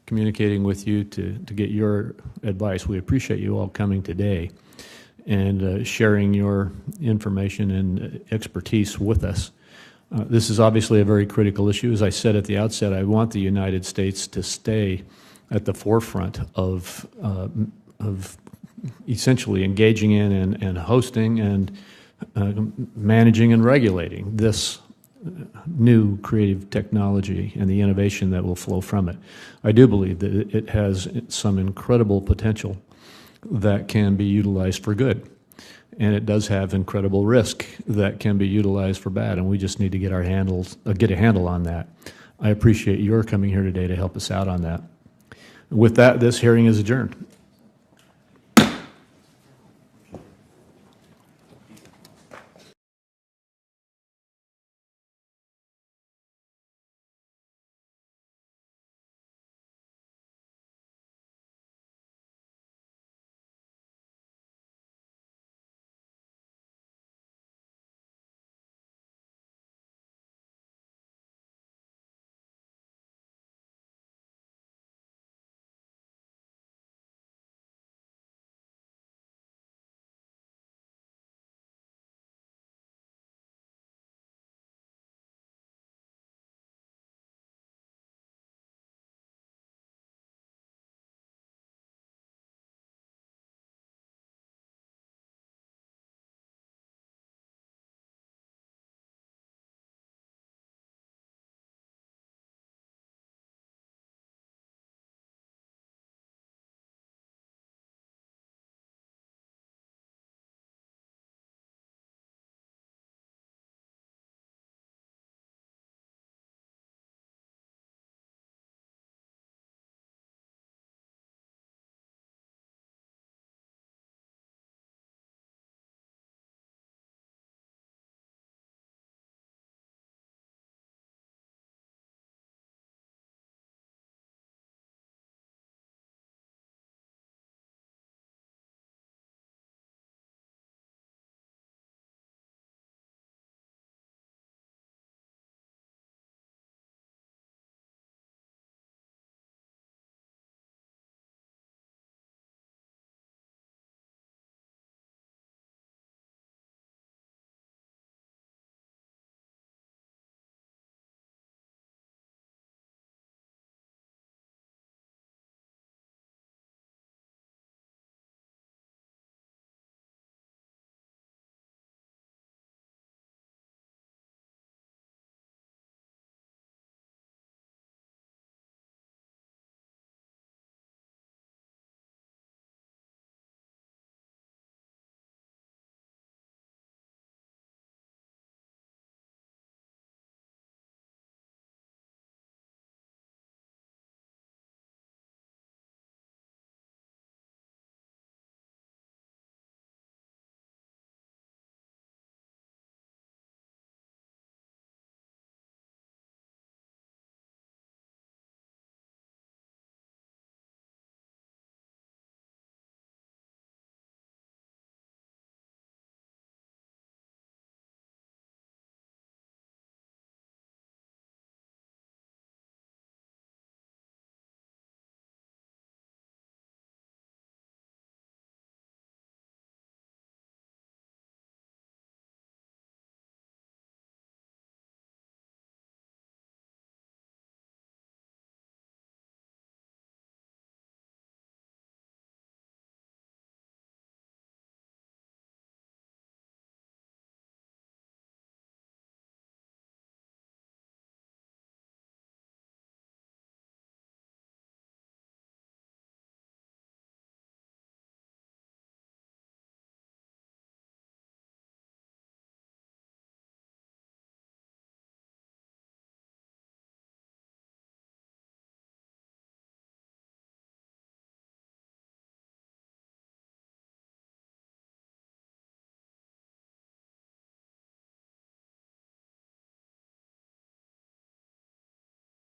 Speaker 2: communicating with you to get your advice. We appreciate you all coming today and sharing your information and expertise with us. This is obviously a very critical issue. As I said at the outset, I want the United States to stay at the forefront of essentially engaging in and hosting and managing and regulating this new creative technology and the innovation that will flow from it. I do believe that it has some incredible potential that can be utilized for good. And it does have incredible risk that can be utilized for bad, and we just need to get a handle on that. I appreciate your coming here today to help us out on that. With that, this hearing is adjourned.